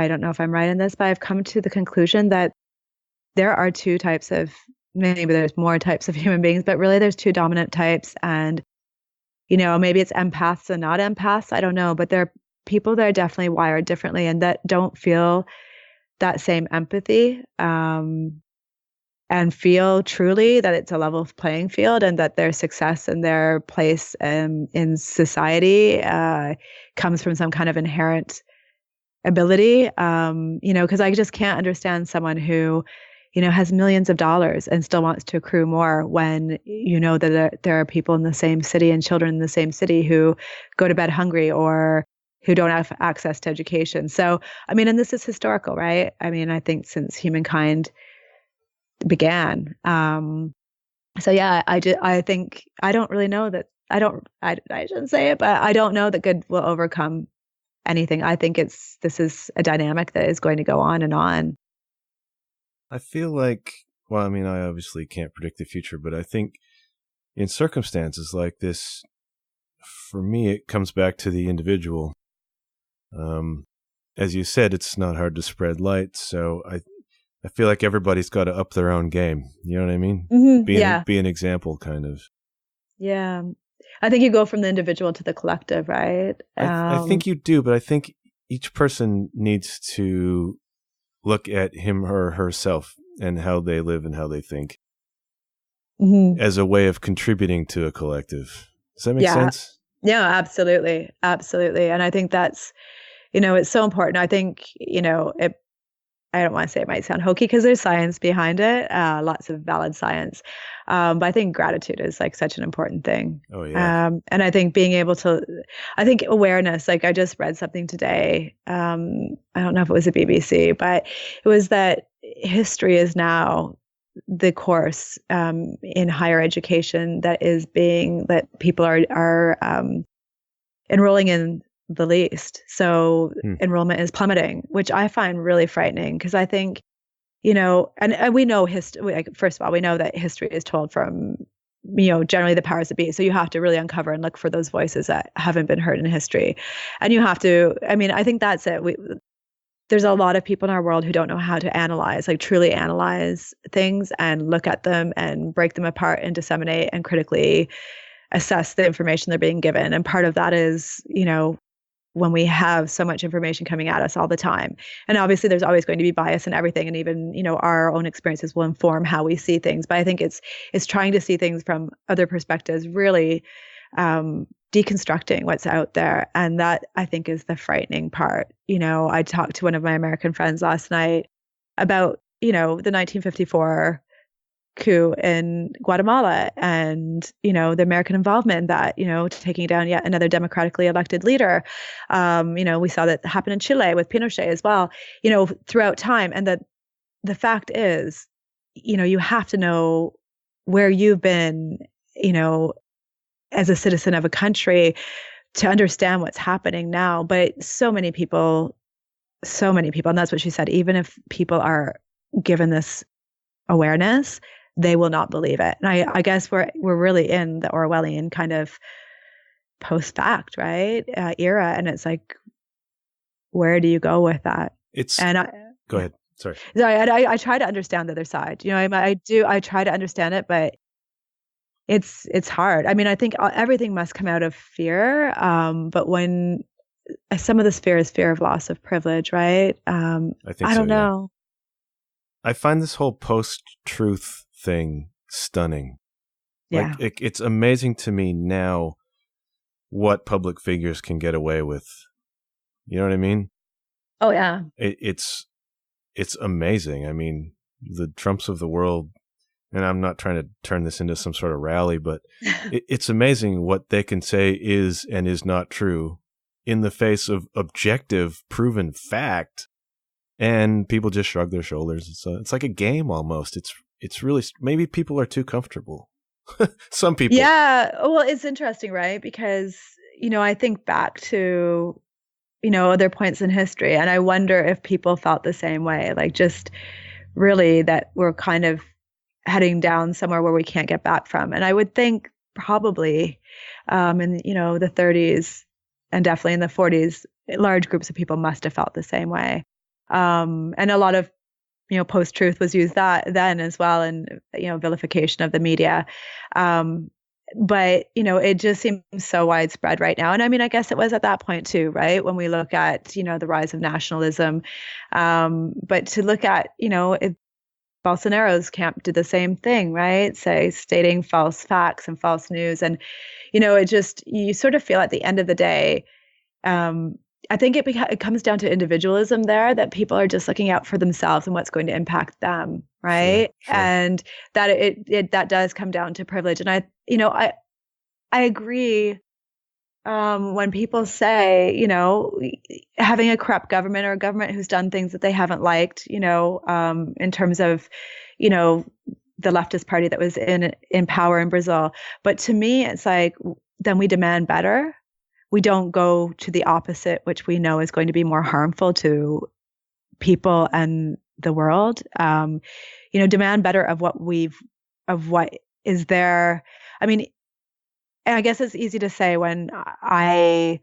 don't know if I'm right in this, but I've come to the conclusion that there are two types of, maybe there's more types of human beings, but really there's two dominant types. And, maybe it's empaths and not empaths. I don't know, but there are people that are definitely wired differently and that don't feel that same empathy, and feel truly that it's a level playing field and that their success and their place in society comes from some kind of inherent ability. Because I just can't understand someone who, has millions of dollars and still wants to accrue more when that there are people in the same city and children in the same city who go to bed hungry or who don't have access to education. So, and this is historical, right? I think since humankind began. So yeah, I think I don't really know that I shouldn't say it, but I don't know that good will overcome anything. I think this is a dynamic that is going to go on and on. I feel like, I obviously can't predict the future, but I think in circumstances like this, for me, it comes back to the individual. As you said, it's not hard to spread light. So I feel like everybody's got to up their own game. You know what I mean? Mm-hmm. Be an example, kind of. Yeah. I think you go from the individual to the collective, right? I think you do, but I think each person needs to look at him or herself and how they live and how they think as a way of contributing to a collective. Does that make sense? Yeah, absolutely. Absolutely. And I think that's, it's so important. I think, I don't want to say it might sound hokey because there's science behind it, lots of valid science. But I think gratitude is like such an important thing. Oh, yeah. And I think being able to, I think awareness, like I just read something today. I don't know if it was a BBC, but it was that history is now the course in higher education that people are enrolling in the least. So enrollment is plummeting, which I find really frightening because I think, and we know history, like, first of all, we know that history is told from, generally the powers that be. So you have to really uncover and look for those voices that haven't been heard in history. And you have to, I think that's it. There's a lot of people in our world who don't know how to analyze, like truly analyze things and look at them and break them apart and disseminate and critically assess the information they're being given. And part of that is, when we have so much information coming at us all the time. And obviously there's always going to be bias in everything. And even, our own experiences will inform how we see things. But I think it's trying to see things from other perspectives, really deconstructing what's out there. And that, I think, is the frightening part. I talked to one of my American friends last night about, the 1954 coup in Guatemala and, the American involvement in that, taking down yet another democratically elected leader. We saw that happen in Chile with Pinochet as well, throughout time. And the fact is, you have to know where you've been, as a citizen of a country to understand what's happening now. But so many people, and that's what she said, even if people are given this awareness, they will not believe it. And I guess we're really in the Orwellian kind of post-fact, right, era. And it's like, where do you go with that? Go ahead. Sorry. I try to understand the other side. I try to understand it, but it's hard. I think everything must come out of fear. But when some of this fear is fear of loss of privilege, right? I don't know. I find this whole post-truth thing stunning. Yeah. Like, it's amazing to me now what public figures can get away with. You know what I mean? Oh, yeah. It's amazing. The Trumps of the world, and I'm not trying to turn this into some sort of rally, but it's amazing what they can say is and is not true in the face of objective, proven fact. And people just shrug their shoulders. It's like a game almost. It's really, maybe people are too comfortable. Some people. Yeah. Well, it's interesting, right? Because, I think back to other points in history. And I wonder if people felt the same way, like just really that we're kind of heading down somewhere where we can't get back from. And I would think probably in the 30s and definitely in the 40s, large groups of people must have felt the same way. And a lot of post-truth was used that then as well, and vilification of the media. But it just seems so widespread right now. And I mean, I guess it was at that point too, right? When we look at the rise of nationalism, but to look at if Bolsonaro's camp did the same thing, right? Say stating false facts and false news, and it just, you sort of feel at the end of the day. I think it comes down to individualism there, that people are just looking out for themselves and what's going to impact them, right? Sure. And that that does come down to privilege. And I agree when people say, having a corrupt government or a government who's done things that they haven't liked, in terms of, the leftist party that was in power in Brazil. But to me, it's like, then we demand better. We don't go to the opposite, which we know is going to be more harmful to people and the world. Demand better of what is there. I mean, and I guess it's easy to say when I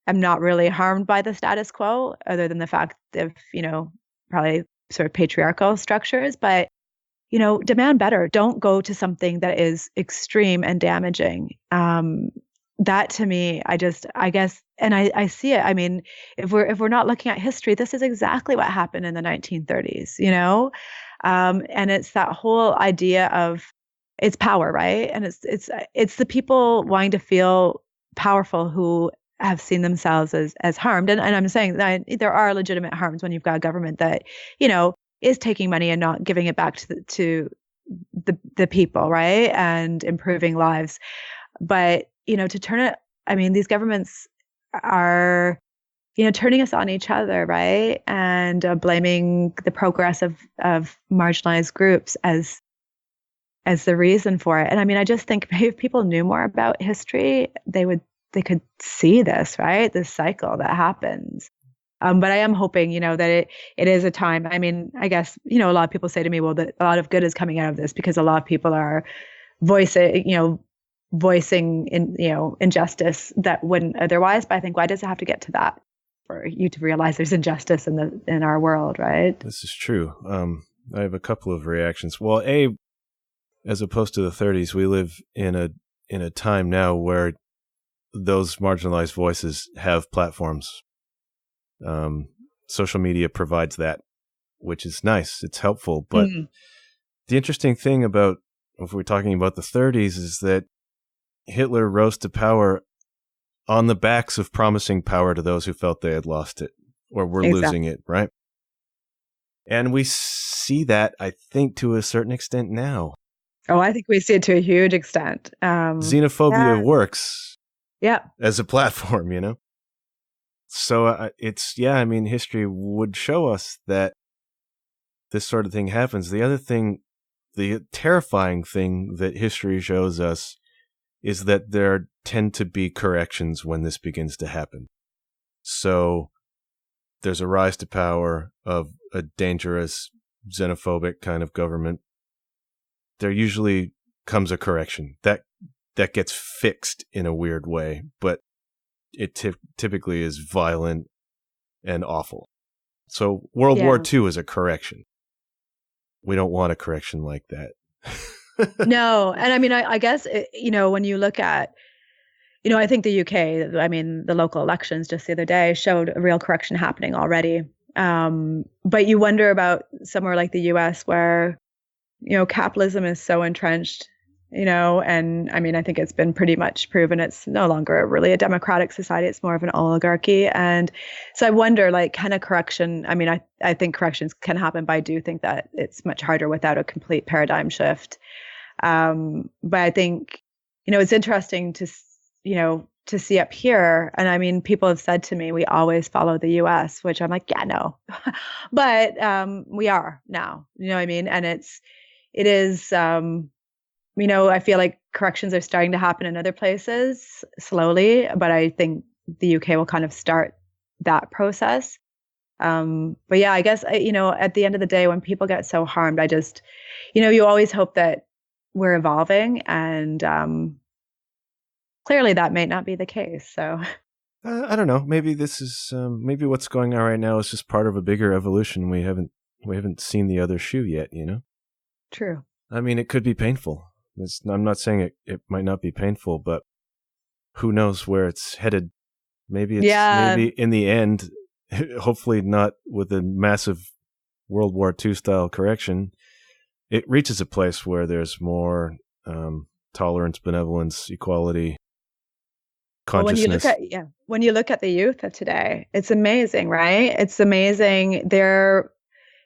am not really harmed by the status quo, other than the fact of, probably sort of patriarchal structures, but, demand better. Don't go to something that is extreme and damaging. That to me, I guess, and I see it. I mean, if we're not looking at history, this is exactly what happened in the 1930s, and it's that whole idea of it's power, right? And it's the people wanting to feel powerful who have seen themselves as harmed. And I'm saying that there are legitimate harms when you've got a government that, is taking money and not giving it back to the people, right? And improving lives. But to turn it, I mean, these governments are, turning us on each other, right? And blaming the progress of marginalized groups as the reason for it. And I mean, I just think maybe if people knew more about history, they could see this, right? This cycle that happens. But I am hoping, that it is a time. I mean, I guess, a lot of people say to me, well, that a lot of good is coming out of this because a lot of people are voicing injustice that wouldn't otherwise. But I think, why does it have to get to that for you to realize there's injustice in our world, right? This is true. I have a couple of reactions. Well, as opposed to the 30s, we live in a time now where those marginalized voices have platforms. Social media provides that, which is nice. It's helpful. But the interesting thing about, if we're talking about the 30s, is that Hitler rose to power on the backs of promising power to those who felt they had lost it or were losing it, right? And we see that, I think, to a certain extent now. Oh, I think we see it to a huge extent. Xenophobia works Yeah. as a platform, So I mean, history would show us that this sort of thing happens. The other thing, the terrifying thing that history shows us is that there tend to be corrections when this begins to happen. So there's a rise to power of a dangerous, xenophobic kind of government. There usually comes a correction that gets fixed in a weird way, but it typically is violent and awful. So World War II is a correction. We don't want a correction like that. No. And I mean, I guess, when you look at, I think the UK, I mean, the local elections just the other day showed a real correction happening already. But you wonder about somewhere like the US where, capitalism is so entrenched, and I mean, I think it's been pretty much proven it's no longer really a democratic society. It's more of an oligarchy. And so I wonder, like, kind of correction. I mean, I think corrections can happen, but I do think that it's much harder without a complete paradigm shift. But I think, it's interesting to see up here. And I mean, people have said to me, we always follow the US, which I'm like, yeah, no, but, we are now, you know what I mean? And it is, I feel like corrections are starting to happen in other places slowly, but I think the UK will kind of start that process. But yeah, I guess, at the end of the day, when people get so harmed, I just, you always hope that we're evolving, and clearly that may not be the case. So I don't know. Maybe this is maybe what's going on right now is just part of a bigger evolution. We haven't seen the other shoe yet. True. I mean, it could be painful. I'm not saying it might not be painful, but who knows where it's headed? Maybe maybe in the end, hopefully not with a massive World War II style correction, it reaches a place where there's more tolerance, benevolence, equality, consciousness. When you look at the youth of today, it's amazing, right? It's amazing. They're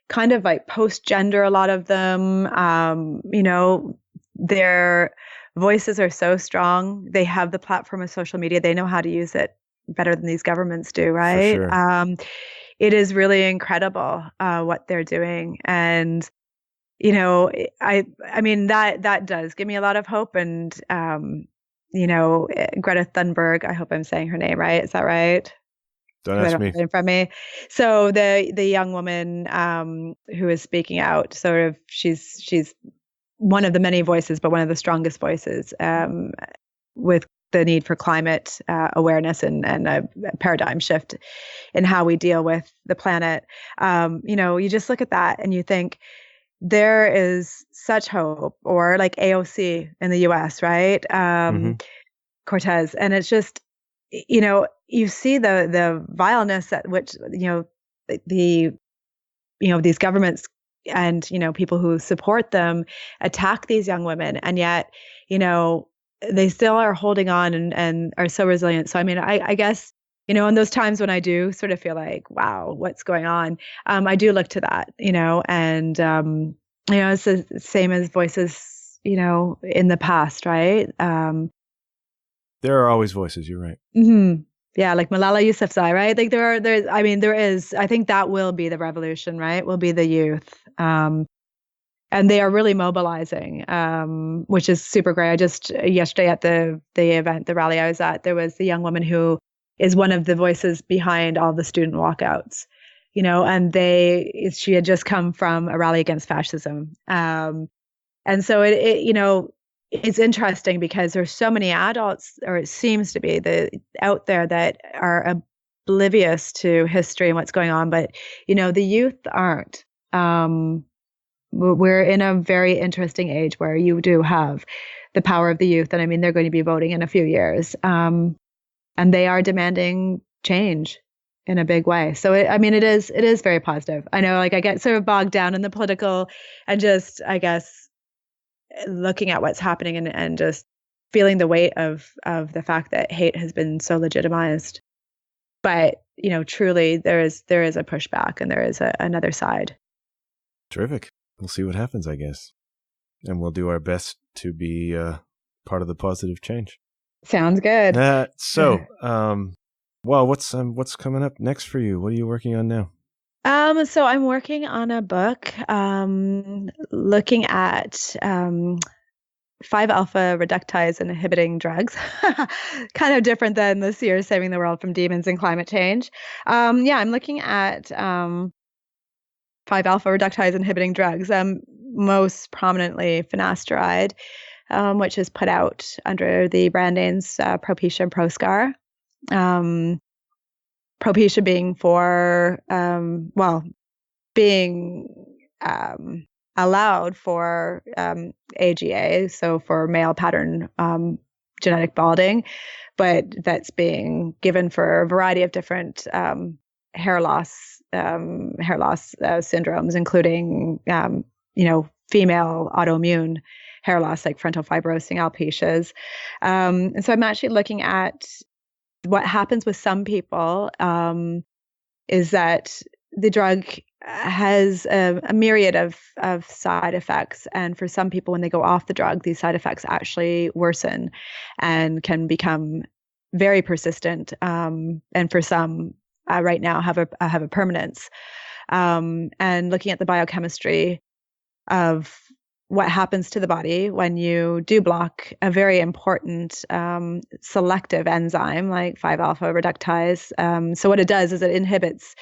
kind of like post-gender, a lot of them. Their voices are so strong. They have the platform of social media. They know how to use it better than these governments do, right? For sure. It is really incredible what they're doing. And, I mean, that does give me a lot of hope. And, Greta Thunberg, I hope I'm saying her name right. Is that right? Don't ask me. In front of me. So the young woman who is speaking out, sort of, she's one of the many voices, but one of the strongest voices with the need for climate awareness and a paradigm shift in how we deal with the planet. You just look at that and you think there is such hope, or like AOC in the US, right? Cortez. And it's just, you see the vileness at which, these governments and, people who support them attack these young women. And yet, they still are holding on and are so resilient. So, I mean, I guess, in those times when I do sort of feel like, wow, what's going on? I do look to that, and, it's the same as voices, in the past, right? There are always voices. You're right. Mm-hmm. Yeah, like Malala Yousafzai, right? Like there is. I think that will be the revolution, right? Will be the youth, and they are really mobilizing, which is super great. I just yesterday at the event, the rally I was at, there was the young woman who is one of the voices behind all the student walkouts, and she had just come from a rally against fascism, and so it's interesting because there's so many adults, or it seems to be, out there that are oblivious to history and what's going on, but the youth aren't. We're in a very interesting age where you do have the power of the youth, and I mean they're going to be voting in a few years, and they are demanding change in a big way. So it is very positive. I know, like, I get sort of bogged down in the political and just, I guess, looking at what's happening and just feeling the weight of the fact that hate has been so legitimized. But, truly there is a pushback, and there is another side. Terrific. We'll see what happens, I guess. And we'll do our best to be part of the positive change. Sounds good. Well, what's coming up next for you? What are you working on now? So I'm working on a book looking at 5-alpha reductase inhibiting drugs. Kind of different than this year Saving the World from Demons and Climate Change. I'm looking at 5-alpha reductase inhibiting drugs, most prominently finasteride, which is put out under the brand names Propecia and Proscar. Propecia being for, being allowed for AGA, so for male pattern genetic balding, but that's being given for a variety of different hair loss syndromes, including female autoimmune hair loss like frontal fibrosing alopecias. And so I'm actually looking at what happens with some people is that the drug has a myriad of side effects. And for some people, when they go off the drug, these side effects actually worsen and can become very persistent. And for some right now have a permanence. And looking at the biochemistry of what happens to the body when you do block a very important selective enzyme like 5-alpha reductase. So what it does is it inhibits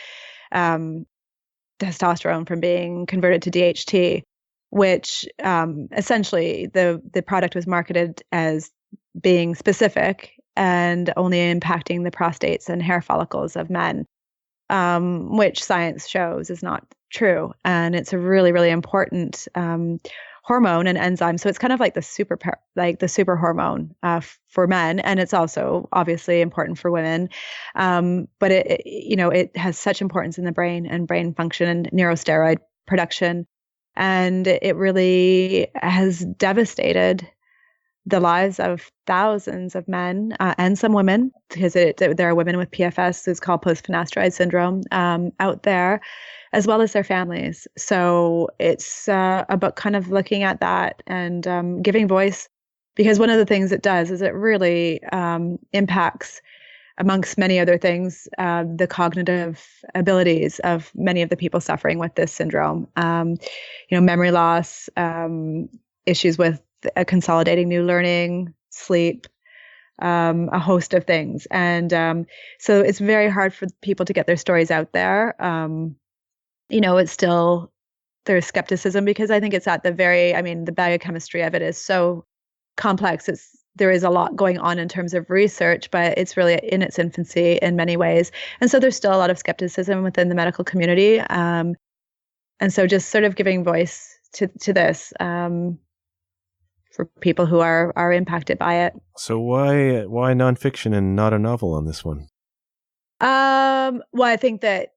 testosterone from being converted to DHT, which essentially the product was marketed as being specific and only impacting the prostates and hair follicles of men, which science shows is not true. And it's a really, really important hormone and enzyme. So it's kind of like the super hormone for men, and it's also obviously important for women. But it has such importance in the brain and brain function and neurosteroid production, and it really has devastated the lives of thousands of men and some women, because there are women with PFS, it's called post-finasteride syndrome, out there, as well as their families. So it's a book kind of looking at that and giving voice, because one of the things it does is it really impacts, amongst many other things, the cognitive abilities of many of the people suffering with this syndrome. Memory loss, issues with consolidating new learning, sleep, a host of things. And so it's very hard for people to get their stories out there. It's still, there's skepticism, because I think it's at the biochemistry of it is so complex. There is a lot going on in terms of research, but it's really in its infancy in many ways. And so there's still a lot of skepticism within the medical community. And so just sort of giving voice to this, for people who are impacted by it. So why nonfiction and not a novel on this one? Well, I think that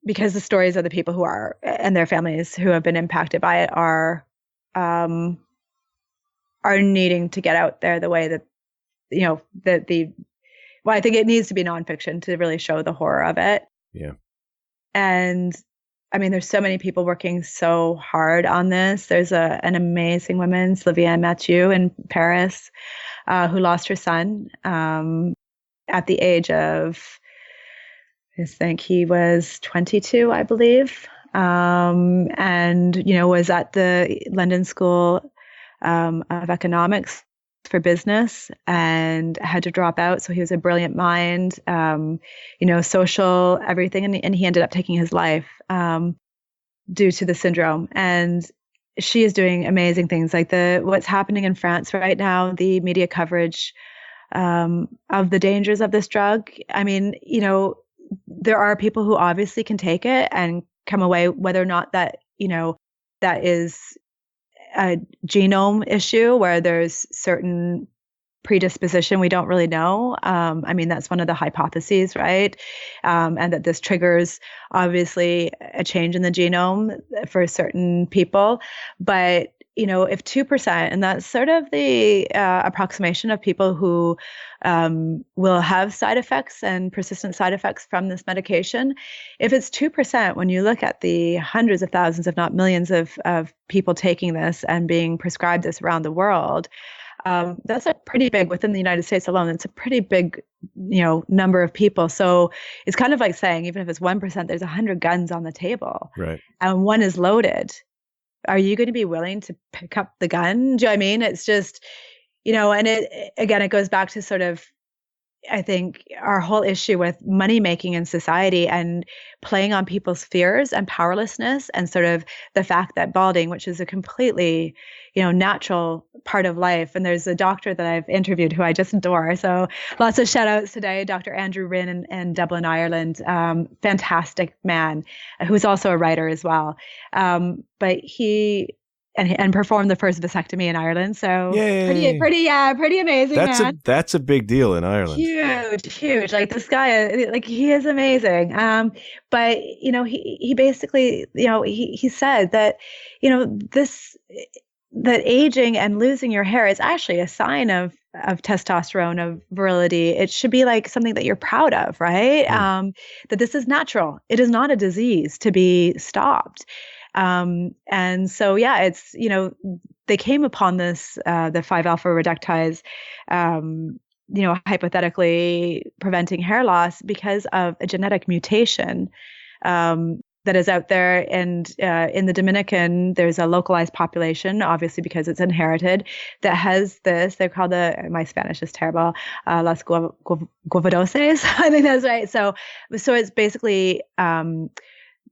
because the stories of the people who are, and their families who have been impacted by it are needing to get out there the way that, I think it needs to be nonfiction to really show the horror of it. Yeah. And there's so many people working so hard on this. There's an amazing woman, Sylvia Mathieu in Paris, who lost her son at the age of, I think he was 22, I believe, and was at the London School of Economics for business and had to drop out. So he was a brilliant mind, social, everything. And he ended up taking his life due to the syndrome. And she is doing amazing things, like what's happening in France right now, the media coverage of the dangers of this drug. There are people who obviously can take it and come away, whether or not that is a genome issue where there's certain predisposition, we don't really know. That's one of the hypotheses, right? And that this triggers obviously a change in the genome for certain people. But if 2%, and that's sort of the approximation of people who will have side effects and persistent side effects from this medication, if it's 2%, when you look at the hundreds of thousands, if not millions of people taking this and being prescribed this around the world, that's a pretty big, within the United States alone, it's a pretty big, number of people. So it's kind of like saying, even if it's 1%, there's 100 guns on the table, right? And one is loaded. Are you going to be willing to pick up the gun? Do you know what I mean? It's just, and it goes back to sort of, I think, our whole issue with money making in society and playing on people's fears and powerlessness, and sort of the fact that balding, which is a completely, natural part of life. And there's a doctor that I've interviewed who I just adore. So lots of shout outs today, Dr. Andrew Rinn in Dublin, Ireland. Fantastic man who's also a writer as well. But he and performed the first vasectomy in Ireland. So Yay. pretty amazing. That's a big deal in Ireland. Huge. Like this guy, like he is amazing. But he basically, he said that, that aging and losing your hair is actually a sign of testosterone, of virility. It should be like something that you're proud of, right? That this is natural. It is not a disease to be stopped. And so, it's, they came upon this, the 5-alpha reductase, hypothetically preventing hair loss because of a genetic mutation, that that is out there. And in the Dominican, there's a localized population, obviously because it's inherited, that has this. They're called my Spanish is terrible, las guavadoses. I think that's right. So it's basically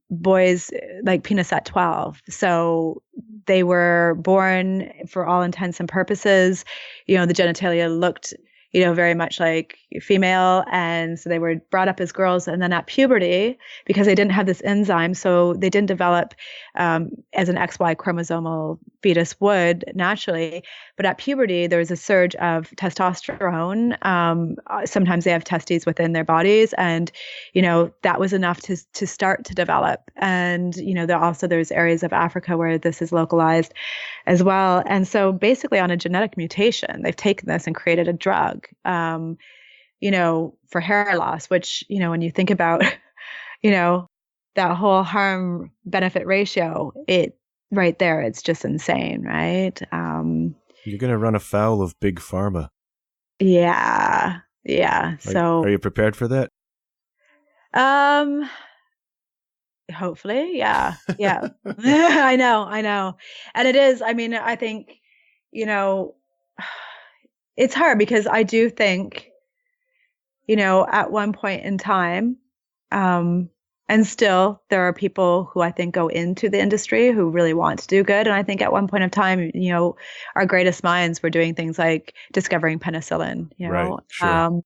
boys like penis at 12. So they were born, for all intents and purposes, the genitalia looked very much like female. And so they were brought up as girls. And then at puberty, because they didn't have this enzyme, so they didn't develop as an XY chromosomal fetus would naturally. But at puberty, there was a surge of testosterone. Sometimes they have testes within their bodies. And, that was enough to start to develop. And, there's areas of Africa where this is localized as well. And so basically on a genetic mutation, they've taken this and created a drug, for hair loss, which, when you think about, that whole harm benefit ratio, right there, it's just insane, right? You're going to run afoul of big pharma. Yeah. So are you prepared for that? Hopefully. Yeah. I know. And it is, I think, it's hard because I do think, at one point in time, and still there are people who I think go into the industry who really want to do good. And I think at one point of time, our greatest minds were doing things like discovering penicillin, Right, sure.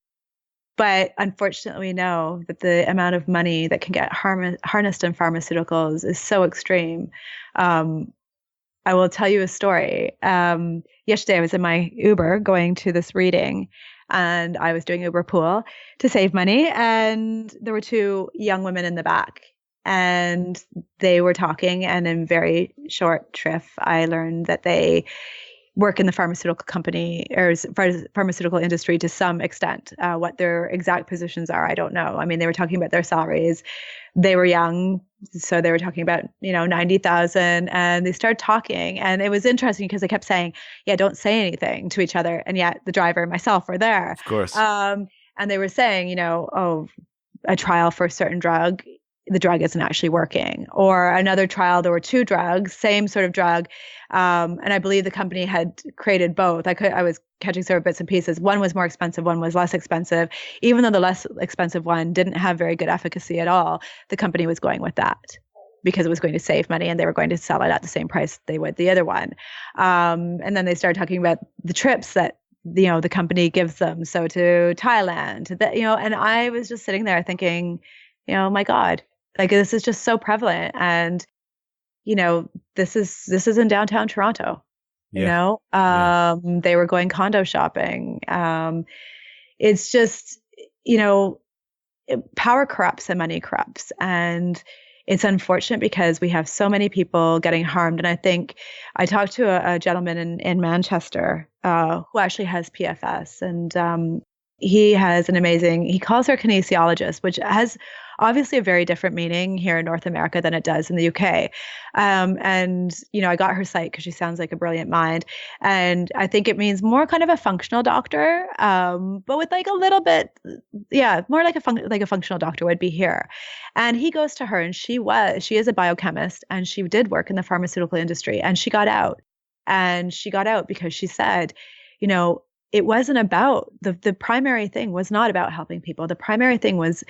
But unfortunately, we know that the amount of money that can get harnessed in pharmaceuticals is so extreme. I will tell you a story. Yesterday, I was in my Uber going to this reading, and I was doing Uber Pool to save money. And there were two young women in the back, and they were talking. And in very short shrift, I learned that they work in the pharmaceutical company or pharmaceutical industry to some extent. What their exact positions are, I don't know. They were talking about their salaries. They were young, so they were talking about 90,000, and they started talking, and it was interesting because they kept saying, "Yeah, don't say anything" to each other, and yet the driver and myself were there. Of course. And they were saying, "Oh, a trial for a certain drug, the drug isn't actually working," or another trial, there were two drugs, same sort of drug. And I believe the company had created both. I was catching several bits and pieces. One was more expensive, one was less expensive. Even though the less expensive one didn't have very good efficacy at all, the company was going with that because it was going to save money and they were going to sell it at the same price they would the other one. And then they started talking about the trips that the company gives them. So to Thailand, and I was just sitting there thinking, my God, like this is just so prevalent. And this is in downtown Toronto. They were going condo shopping. It's just, power corrupts and money corrupts. And it's unfortunate because we have so many people getting harmed. And I think I talked to a gentleman in Manchester who actually has PFS, and he has he calls her kinesiologist, which has obviously a very different meaning here in North America than it does in the UK. And, I got her site because she sounds like a brilliant mind. And I think it means more kind of a functional doctor, but with like a little bit, more like a functional doctor would be here. And he goes to her, and she is a biochemist, and she did work in the pharmaceutical industry, and she got out. And she got out because she said, it wasn't about the primary thing was not about helping people. The primary thing was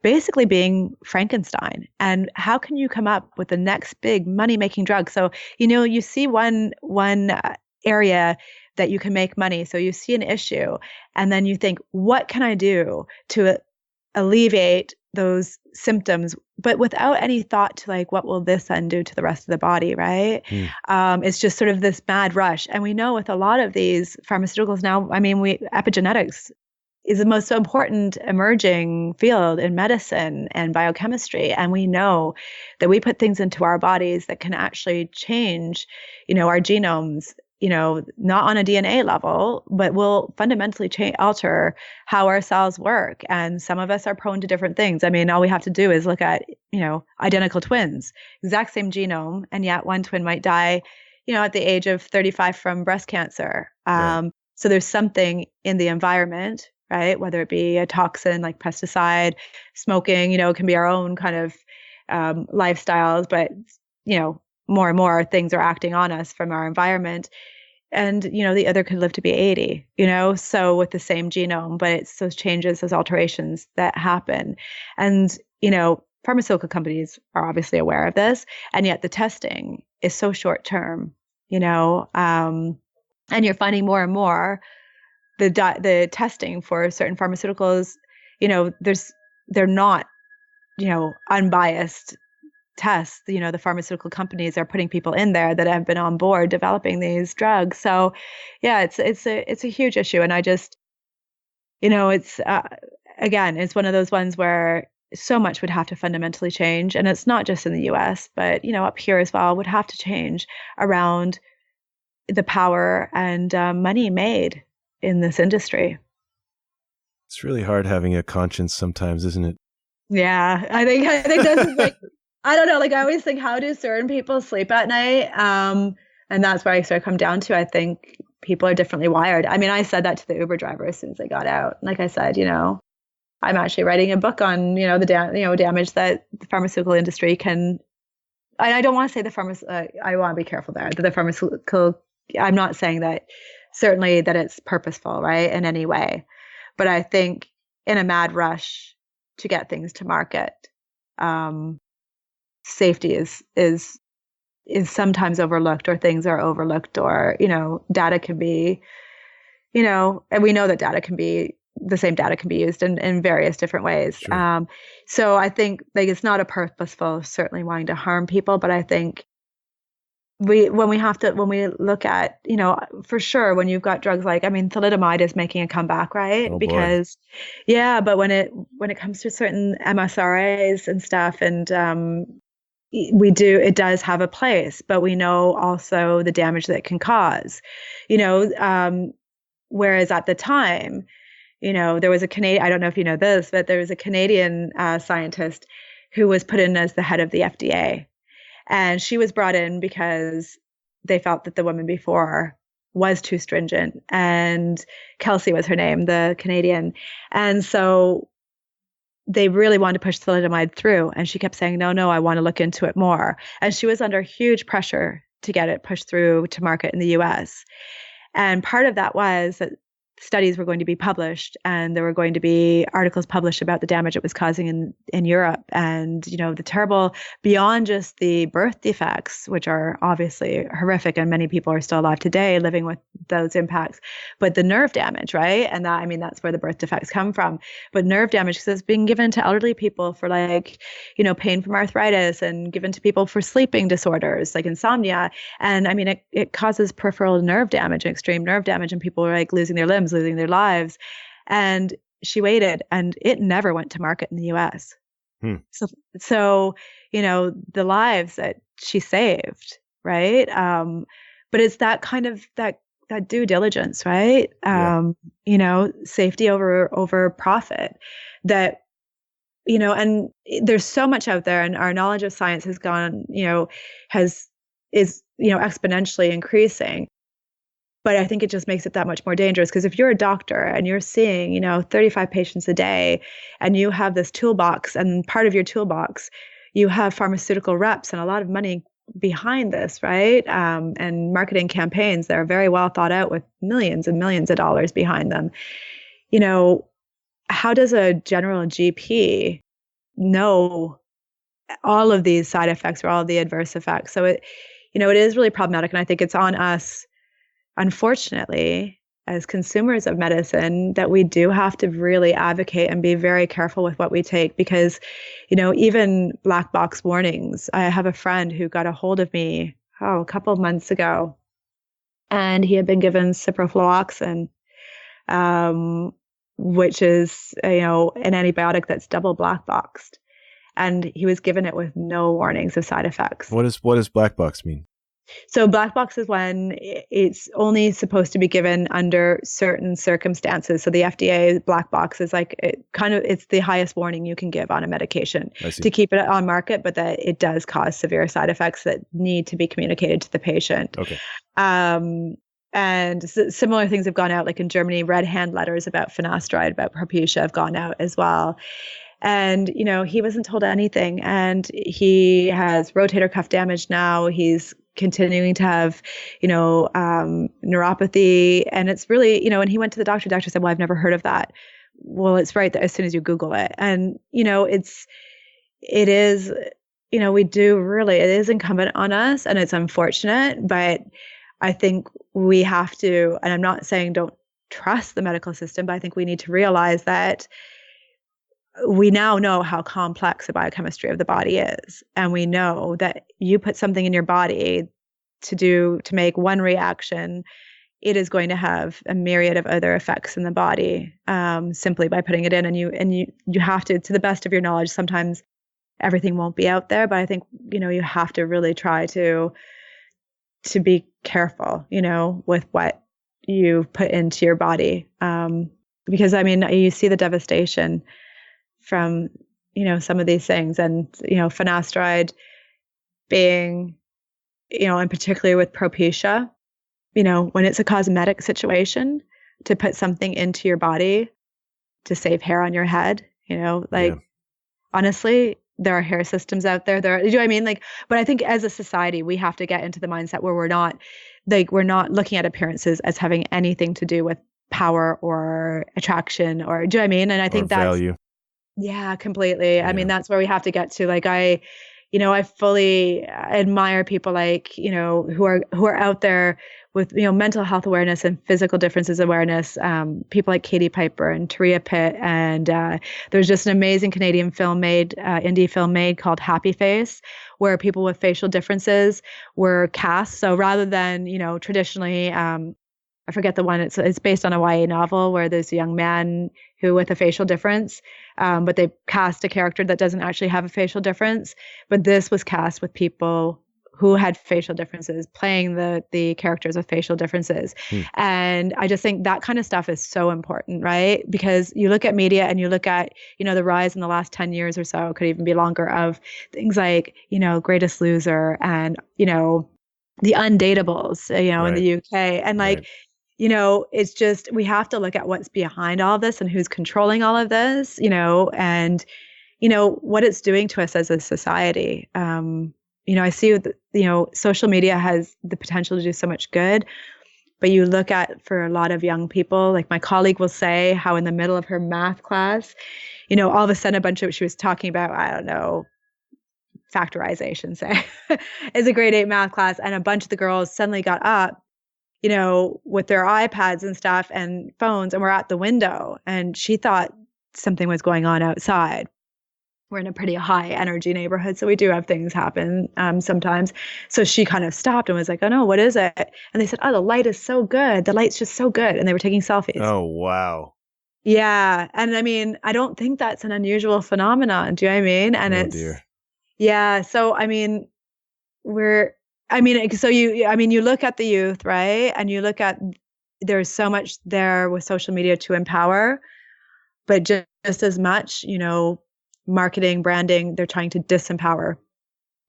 basically being Frankenstein. And how can you come up with the next big money-making drug? So, you see one area that you can make money. So you see an issue, and then you think, what can I do to alleviate those symptoms, but without any thought to like, what will this then do to the rest of the body, right? It's just sort of this mad rush. And we know with a lot of these pharmaceuticals now, epigenetics is the most important emerging field in medicine and biochemistry. And we know that we put things into our bodies that can actually change, our genomes, not on a DNA level, but will fundamentally alter how our cells work. And some of us are prone to different things. All we have to do is look at, identical twins, exact same genome, and yet one twin might die, at the age of 35 from breast cancer. Right. So there's something in the environment, right? Whether it be a toxin like pesticide, smoking, it can be our own kind of lifestyles, but more and more things are acting on us from our environment. And the other could live to be 80, so with the same genome, but it's those changes, those alterations that happen. And pharmaceutical companies are obviously aware of this, and yet the testing is so short term, and you're finding more and more the testing for certain pharmaceuticals, they're not, unbiased tests. The pharmaceutical companies are putting people in there that have been on board developing these drugs. So yeah, it's a huge issue. And I just, it's, again, it's one of those ones where so much would have to fundamentally change. And it's not just in the US, but, up here as well, would have to change around the power and money made in this industry. It's really hard having a conscience sometimes, isn't it? Yeah, I think that's like, I don't know, like I always think, how do certain people sleep at night? And that's where I sort of come down to, I think people are differently wired. I mean, I said that to the Uber driver as soon as I got out. Like I said, I'm actually writing a book on, the damage that the pharmaceutical industry can. I don't want to say I want to be careful there. That the pharmaceutical, I'm not saying that certainly that it's purposeful, right, in any way. But I think in a mad rush to get things to market, safety is sometimes overlooked, or things are overlooked, or data can be, and we know that the same data can be used in various different ways. Sure. So I think like it's not a purposeful, certainly wanting to harm people, but I think when we look at, for sure, when you've got drugs like, thalidomide is making a comeback, right? Oh, because boy. Yeah, but when it comes to certain MSRAs and stuff, and it does have a place, but we know also the damage that it can cause, whereas at the time, there was a Canadian, I don't know if you know this, but there was a Canadian scientist who was put in as the head of the FDA. And she was brought in because they felt that the woman before was too stringent. And Kelsey was her name, the Canadian. And so they really wanted to push thalidomide through. And she kept saying, no, I want to look into it more. And she was under huge pressure to get it pushed through to market in the US. And part of that was that studies were going to be published, and there were going to be articles published about the damage it was causing in Europe, and the terrible, beyond just the birth defects, which are obviously horrific, and many people are still alive today living with those impacts, but the nerve damage, right? And that's where the birth defects come from. But nerve damage, because it's being given to elderly people for pain from arthritis, and given to people for sleeping disorders like insomnia, and it causes peripheral nerve damage and extreme nerve damage, and people are losing their limbs, losing their lives. And she waited, and it never went to market in the US. So the lives that she saved, right? But it's that kind of that due diligence, right? Yeah. Safety over profit, that and there's so much out there, and our knowledge of science has gone, is exponentially increasing. But I think it just makes it that much more dangerous, because if you're a doctor and you're seeing, 35 patients a day, and you have this toolbox, and part of your toolbox, you have pharmaceutical reps and a lot of money behind this, right? And marketing campaigns that are very well thought out with millions and millions of dollars behind them. How does a general GP know all of these side effects or all of the adverse effects? So it is really problematic. And I think it's on us, unfortunately, as consumers of medicine, that we do have to really advocate and be very careful with what we take, because, even black box warnings. I have a friend who got a hold of me, a couple of months ago, and he had been given ciprofloxacin, which is, an antibiotic that's double black boxed. And he was given it with no warnings of side effects. What does black box mean? So black box is when it's only supposed to be given under certain circumstances. So the FDA black box is it's the highest warning you can give on a medication to keep it on market, but that it does cause severe side effects that need to be communicated to the patient. Okay. And similar things have gone out, like in Germany, red hand letters about finasteride, about Propecia have gone out as well. And, he wasn't told anything. And he has rotator cuff damage now. He's continuing to have, neuropathy. And it's really, when he went to the doctor said, well, I've never heard of that. Well, it's right that as soon as you Google it. And, it is, it is incumbent on us, and it's unfortunate, but I think we have to, and I'm not saying don't trust the medical system, but I think we need to realize that we now know how complex the biochemistry of the body is. And we know that you put something in your body to make one reaction, it is going to have a myriad of other effects in the body, simply by putting it in. And you have to the best of your knowledge, sometimes everything won't be out there, but I think, you have to really try to be careful, with what you put into your body. Because you see the devastation from, some of these things, and, finasteride being, and particularly with Propecia, when it's a cosmetic situation, to put something into your body to save hair on your head, honestly, there are hair systems out there. Do you know what I mean? But I think as a society, we have to get into the mindset where we're not looking at appearances as having anything to do with power or attraction, or do you know what I mean? And I think that's value. Yeah, completely. Yeah. I mean, that's where we have to get to. I fully admire people who are out there with, mental health awareness and physical differences awareness. People like Katie Piper and Taria Pitt. And there's just an amazing Canadian indie film made called Happy Face, where people with facial differences were cast. So rather than, traditionally, I forget the one. It's based on a YA novel where there's a young man who with a facial difference, but they cast a character that doesn't actually have a facial difference. But this was cast with people who had facial differences, playing the characters with facial differences. And I just think that kind of stuff is so important, right? Because you look at media and you look at, the rise in the last 10 years or so, could even be longer, of things like, Greatest Loser and, the Undateables, in the UK. And it's just, we have to look at what's behind all of this and who's controlling all of this, and, what it's doing to us as a society. I see that, social media has the potential to do so much good, but you look at, for a lot of young people, like my colleague will say how in the middle of her math class, all of a sudden she was talking about, I don't know, factorization, say, is a grade 8 math class. And a bunch of the girls suddenly got up, with their iPads and stuff and phones, and were at the window. And she thought something was going on outside. We're in a pretty high energy neighborhood, so we do have things happen sometimes. So she kind of stopped and was like, oh no, what is it? And they said, oh, the light is so good. The light's just so good. And they were taking selfies. Oh, wow. Yeah. And I don't think that's an unusual phenomenon. Do you know what I mean? And dear. Yeah. So, you look at the youth, right? And you look at, there's so much there with social media to empower, but just as much, marketing, branding, they're trying to disempower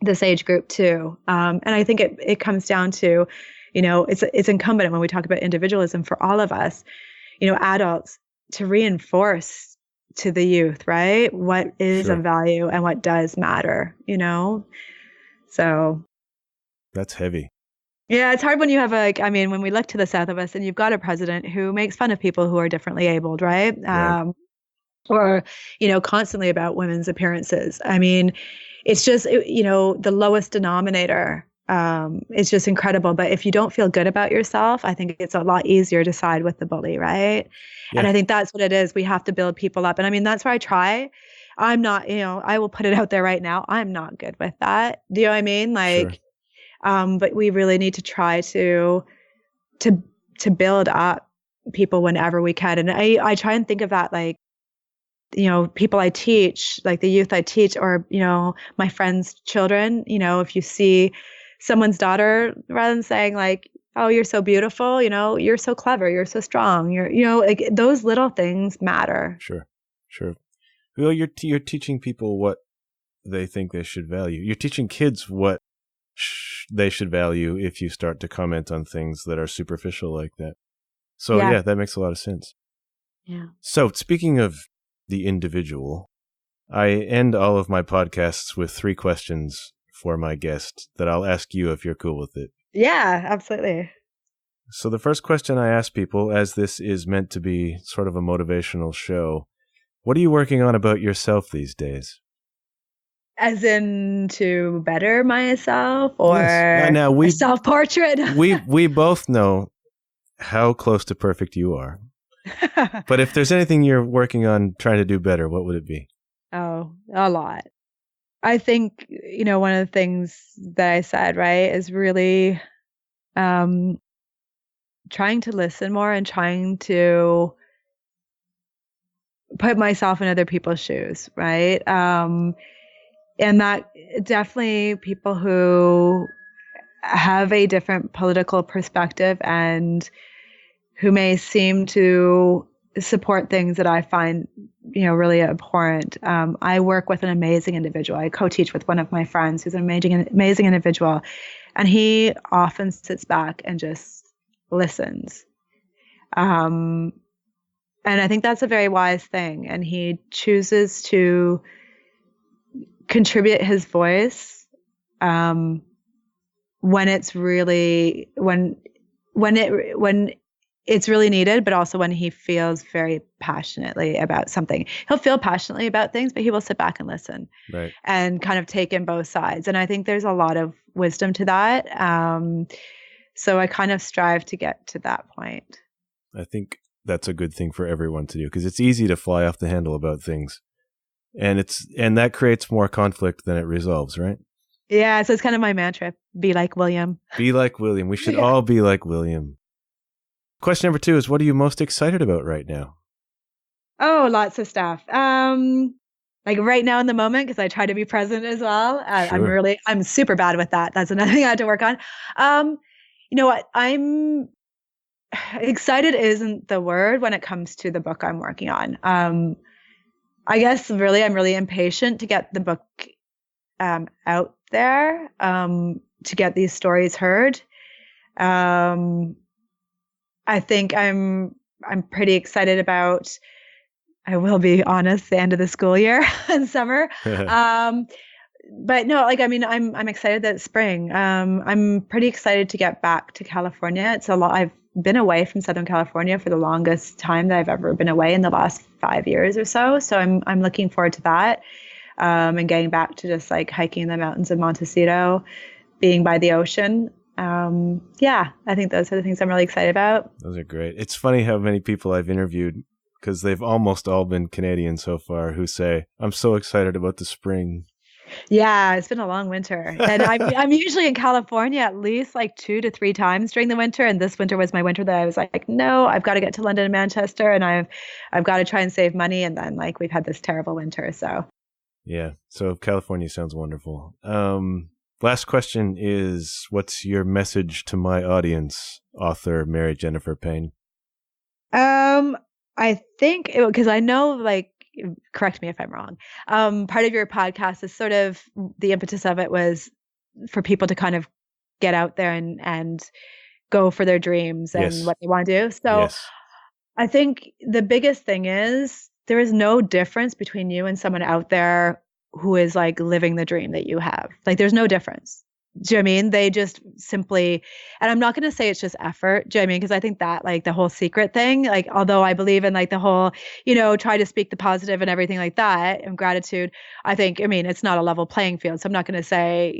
this age group too. And I think it comes down to, it's incumbent when we talk about individualism for all of us, adults, to reinforce to the youth, right? What is of value and what does matter, So. That's heavy. Yeah, it's hard when you have when we look to the south of us and you've got a president who makes fun of people who are differently abled, right? Or, constantly about women's appearances. It's just, the lowest denominator. It's just incredible. But if you don't feel good about yourself, I think it's a lot easier to side with the bully, right? Yeah. And I think that's what it is. We have to build people up. And that's where I try. I'm not, I will put it out there right now. I'm not good with that. Do you know what I mean? But we really need to try to build up people whenever we can. And I try and think of that, people I teach, like the youth I teach, or, my friends' children, if you see someone's daughter, rather than saying oh, you're so beautiful, you're so clever, you're so strong, those little things matter. Sure. Well, you're teaching people what they think they should value. You're teaching kids what they should value if you start to comment on things that are superficial like that. So yeah, that makes a lot of sense. Yeah. So speaking of the individual, I end all of my podcasts with 3 questions for my guest that I'll ask you if you're cool with it. Yeah, absolutely. So the first question I ask people, as this is meant to be sort of a motivational show, what are you working on about yourself these days? As in to better myself, or yes. Now a self-portrait? we both know how close to perfect you are. But if there's anything you're working on trying to do better, what would it be? Oh, a lot. I think, one of the things that I said, right, is really trying to listen more and trying to put myself in other people's shoes, right? And that definitely people who have a different political perspective and who may seem to support things that I find, really abhorrent. I work with an amazing individual. I co-teach with one of my friends who's an amazing individual, and he often sits back and just listens. And I think that's a very wise thing. And he chooses to contribute his voice when it's really when it's really needed, but also when he feels very passionately about something. He'll feel passionately about things, but he will sit back and listen, right, and kind of take in both sides. And I think there's a lot of wisdom to that. So I kind of strive to get to that point. I think that's a good thing for everyone to do, because it's easy to fly off the handle about things. And that creates more conflict than it resolves, right? Yeah, so it's kind of my mantra. Be like William. Be like William. We should all be like William. Question number 2 is, what are you most excited about right now? Oh, lots of stuff. Like right now in the moment, because I try to be present as well. Sure. I'm super bad with that. That's another thing I had to work on. You know what? I'm excited isn't the word when it comes to the book I'm working on. I guess really, I'm really impatient to get the book out there, to get these stories heard. I think I'm pretty excited about, I will be honest, the end of the school year and summer. But no, I'm excited that it's spring. I'm pretty excited to get back to California. It's a lot. I've been away from Southern California for the longest time that I've ever been away, in the last 5 years or so. So I'm looking forward to that. And getting back to just like hiking the mountains of Montecito, being by the ocean. I think those are the things I'm really excited about. Those are great. It's funny how many people I've interviewed, because they've almost all been Canadian so far, who say, I'm so excited about the spring. Yeah, it's been a long winter. And I'm usually in California at least like 2 to 3 times during the winter. And this winter was my winter that I was like, no, I've got to get to London and Manchester, and I've got to try and save money. And then like we've had this terrible winter. So yeah. So California sounds wonderful. Last question is, what's your message to my audience, author Mary Jennifer Payne? I think, because I know, like, correct me if I'm wrong. Part of your podcast is sort of, the impetus of it was for people to kind of get out there and go for their dreams and Yes. what they want to do. So yes. I think the biggest thing is there is no difference between you and someone out there who is like living the dream that you have. Like there's no difference. Do you know what I mean? They just simply, and I'm not going to say it's just effort. Do you know what I mean? Because I think that like the whole secret thing, like, although I believe in like the whole, try to speak the positive and everything like that and gratitude, it's not a level playing field. So I'm not going to say,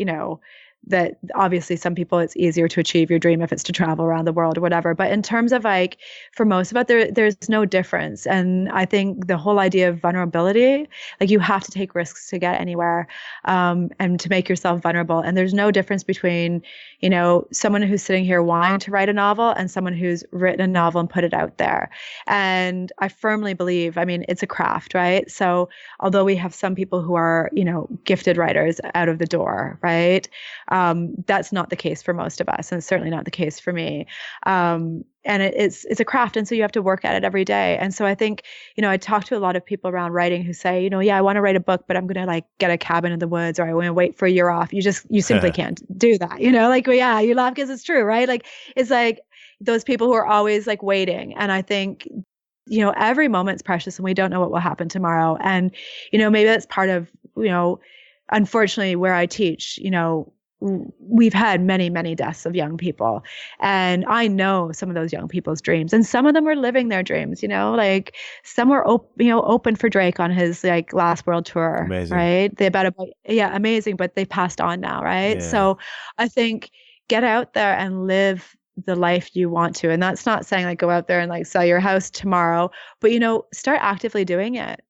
that obviously some people it's easier to achieve your dream if it's to travel around the world or whatever. But in terms of like, for most of it, there's no difference. And I think the whole idea of vulnerability, like you have to take risks to get anywhere, and to make yourself vulnerable. And there's no difference between, someone who's sitting here wanting to write a novel and someone who's written a novel and put it out there. And I firmly believe, it's a craft, right? So although we have some people who are, gifted writers out of the door, right? That's not the case for most of us, and it's certainly not the case for me. And it's a craft, and so you have to work at it every day. And so I think, I talk to a lot of people around writing who say, I want to write a book, but I'm going to like get a cabin in the woods, or I want to wait for a year off. You simply can't do that. You laugh because it's true, right? Like it's like those people who are always like waiting. And I think, every moment's precious and we don't know what will happen tomorrow. And, maybe that's part of, unfortunately where I teach, we've had many, many deaths of young people. And I know some of those young people's dreams, and some of them were living their dreams, like some were, open for Drake on his like last world tour. Amazing. Right. Amazing. But they passed on now. Right. Yeah. So I think get out there and live the life you want to. And that's not saying like go out there and like sell your house tomorrow, but start actively doing it.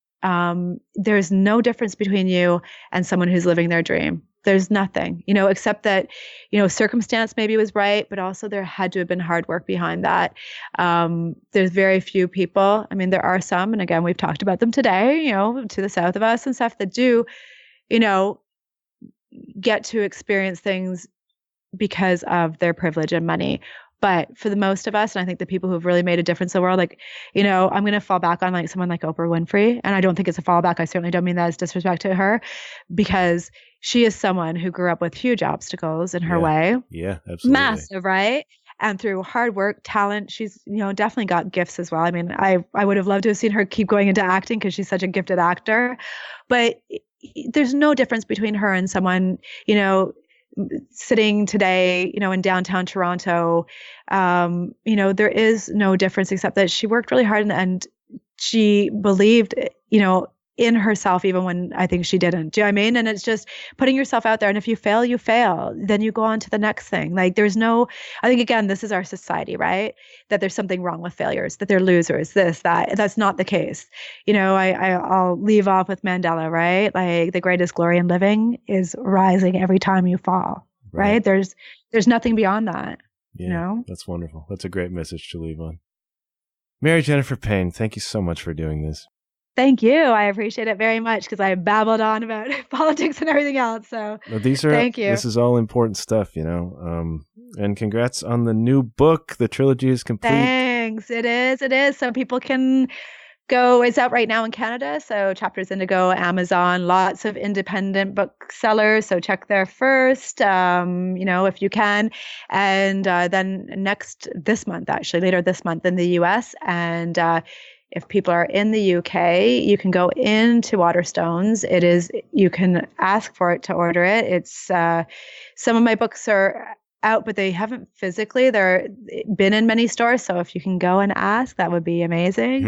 There's no difference between you and someone who's living their dream. There's nothing, except that, circumstance maybe was right, but also there had to have been hard work behind that. There's very few people. I mean, there are some, and again, we've talked about them today, to the south of us and stuff that do, get to experience things because of their privilege and money. But for the most of us, and I think the people who've really made a difference in the world, like, I'm going to fall back on like someone like Oprah Winfrey. And I don't think it's a fallback. I certainly don't mean that as disrespect to her, because she is someone who grew up with huge obstacles in her way. Yeah, absolutely. Massive, right? And through hard work, talent, she's, definitely got gifts as well. I mean, I would have loved to have seen her keep going into acting because she's such a gifted actor. But there's no difference between her and someone, sitting today, in downtown Toronto. There is no difference except that she worked really hard and she believed, in herself, even when I think she didn't. Do you know what I mean? And it's just putting yourself out there. And if you fail, you fail. Then you go on to the next thing. Like I think, again, this is our society, right? That there's something wrong with failures, that they're losers, this, that. That's not the case. I'll leave off with Mandela, right? Like the greatest glory in living is rising every time you fall, right? There's nothing beyond that. Yeah, that's wonderful. That's a great message to leave on. Mary Jennifer Payne, thank you so much for doing this. Thank you. I appreciate it very much because I babbled on about politics and everything else. So thank you. This is all important stuff, and congrats on the new book. The trilogy is complete. Thanks. It is. So people can go. It's out right now in Canada. So Chapters Indigo, Amazon, lots of independent booksellers. So check there first, if you can. And then later this month in the US. And if people are in the UK, you can go into Waterstones. You can ask for it to order it. It's some of my books are out, but they haven't physically. They're been in many stores. So if you can go and ask, that would be amazing.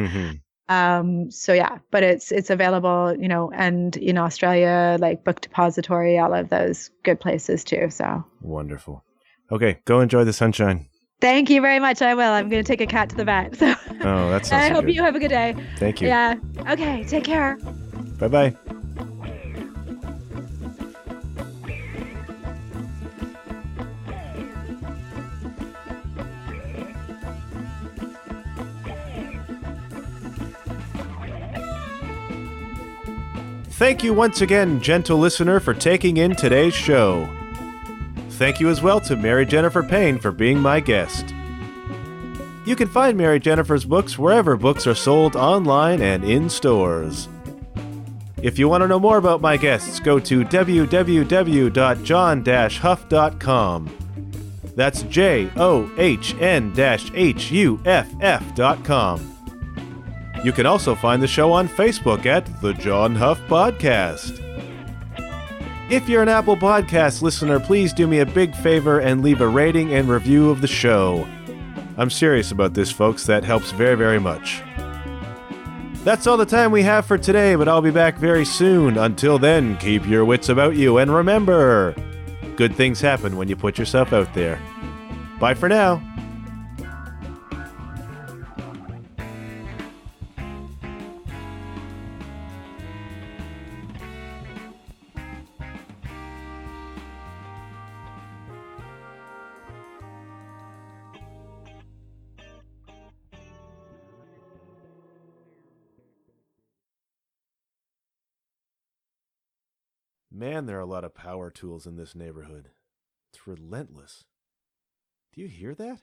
Mm-hmm. But it's available, and in Australia, like Book Depository, all of those good places too. So wonderful. Okay, go enjoy the sunshine. Thank you very much. I will. I'm going to take a cat to the vet. So. Oh, that sounds I good. hope you have a good day. Thank you. Yeah. Okay. Take care. Bye-bye. Thank you once again, gentle listener, for taking in today's show. Thank you as well to Mary Jennifer Payne for being my guest. You can find Mary Jennifer's books wherever books are sold online and in stores. If you want to know more about my guests, go to www.john-huff.com. That's JOHN-HUFF.com. You can also find the show on Facebook at The John Huff Podcast. If you're an Apple Podcast listener, please do me a big favor and leave a rating and review of the show. I'm serious about this, folks. That helps very, very much. That's all the time we have for today, but I'll be back very soon. Until then, keep your wits about you, and remember, good things happen when you put yourself out there. Bye for now. Man, there are a lot of power tools in this neighborhood. It's relentless. Do you hear that?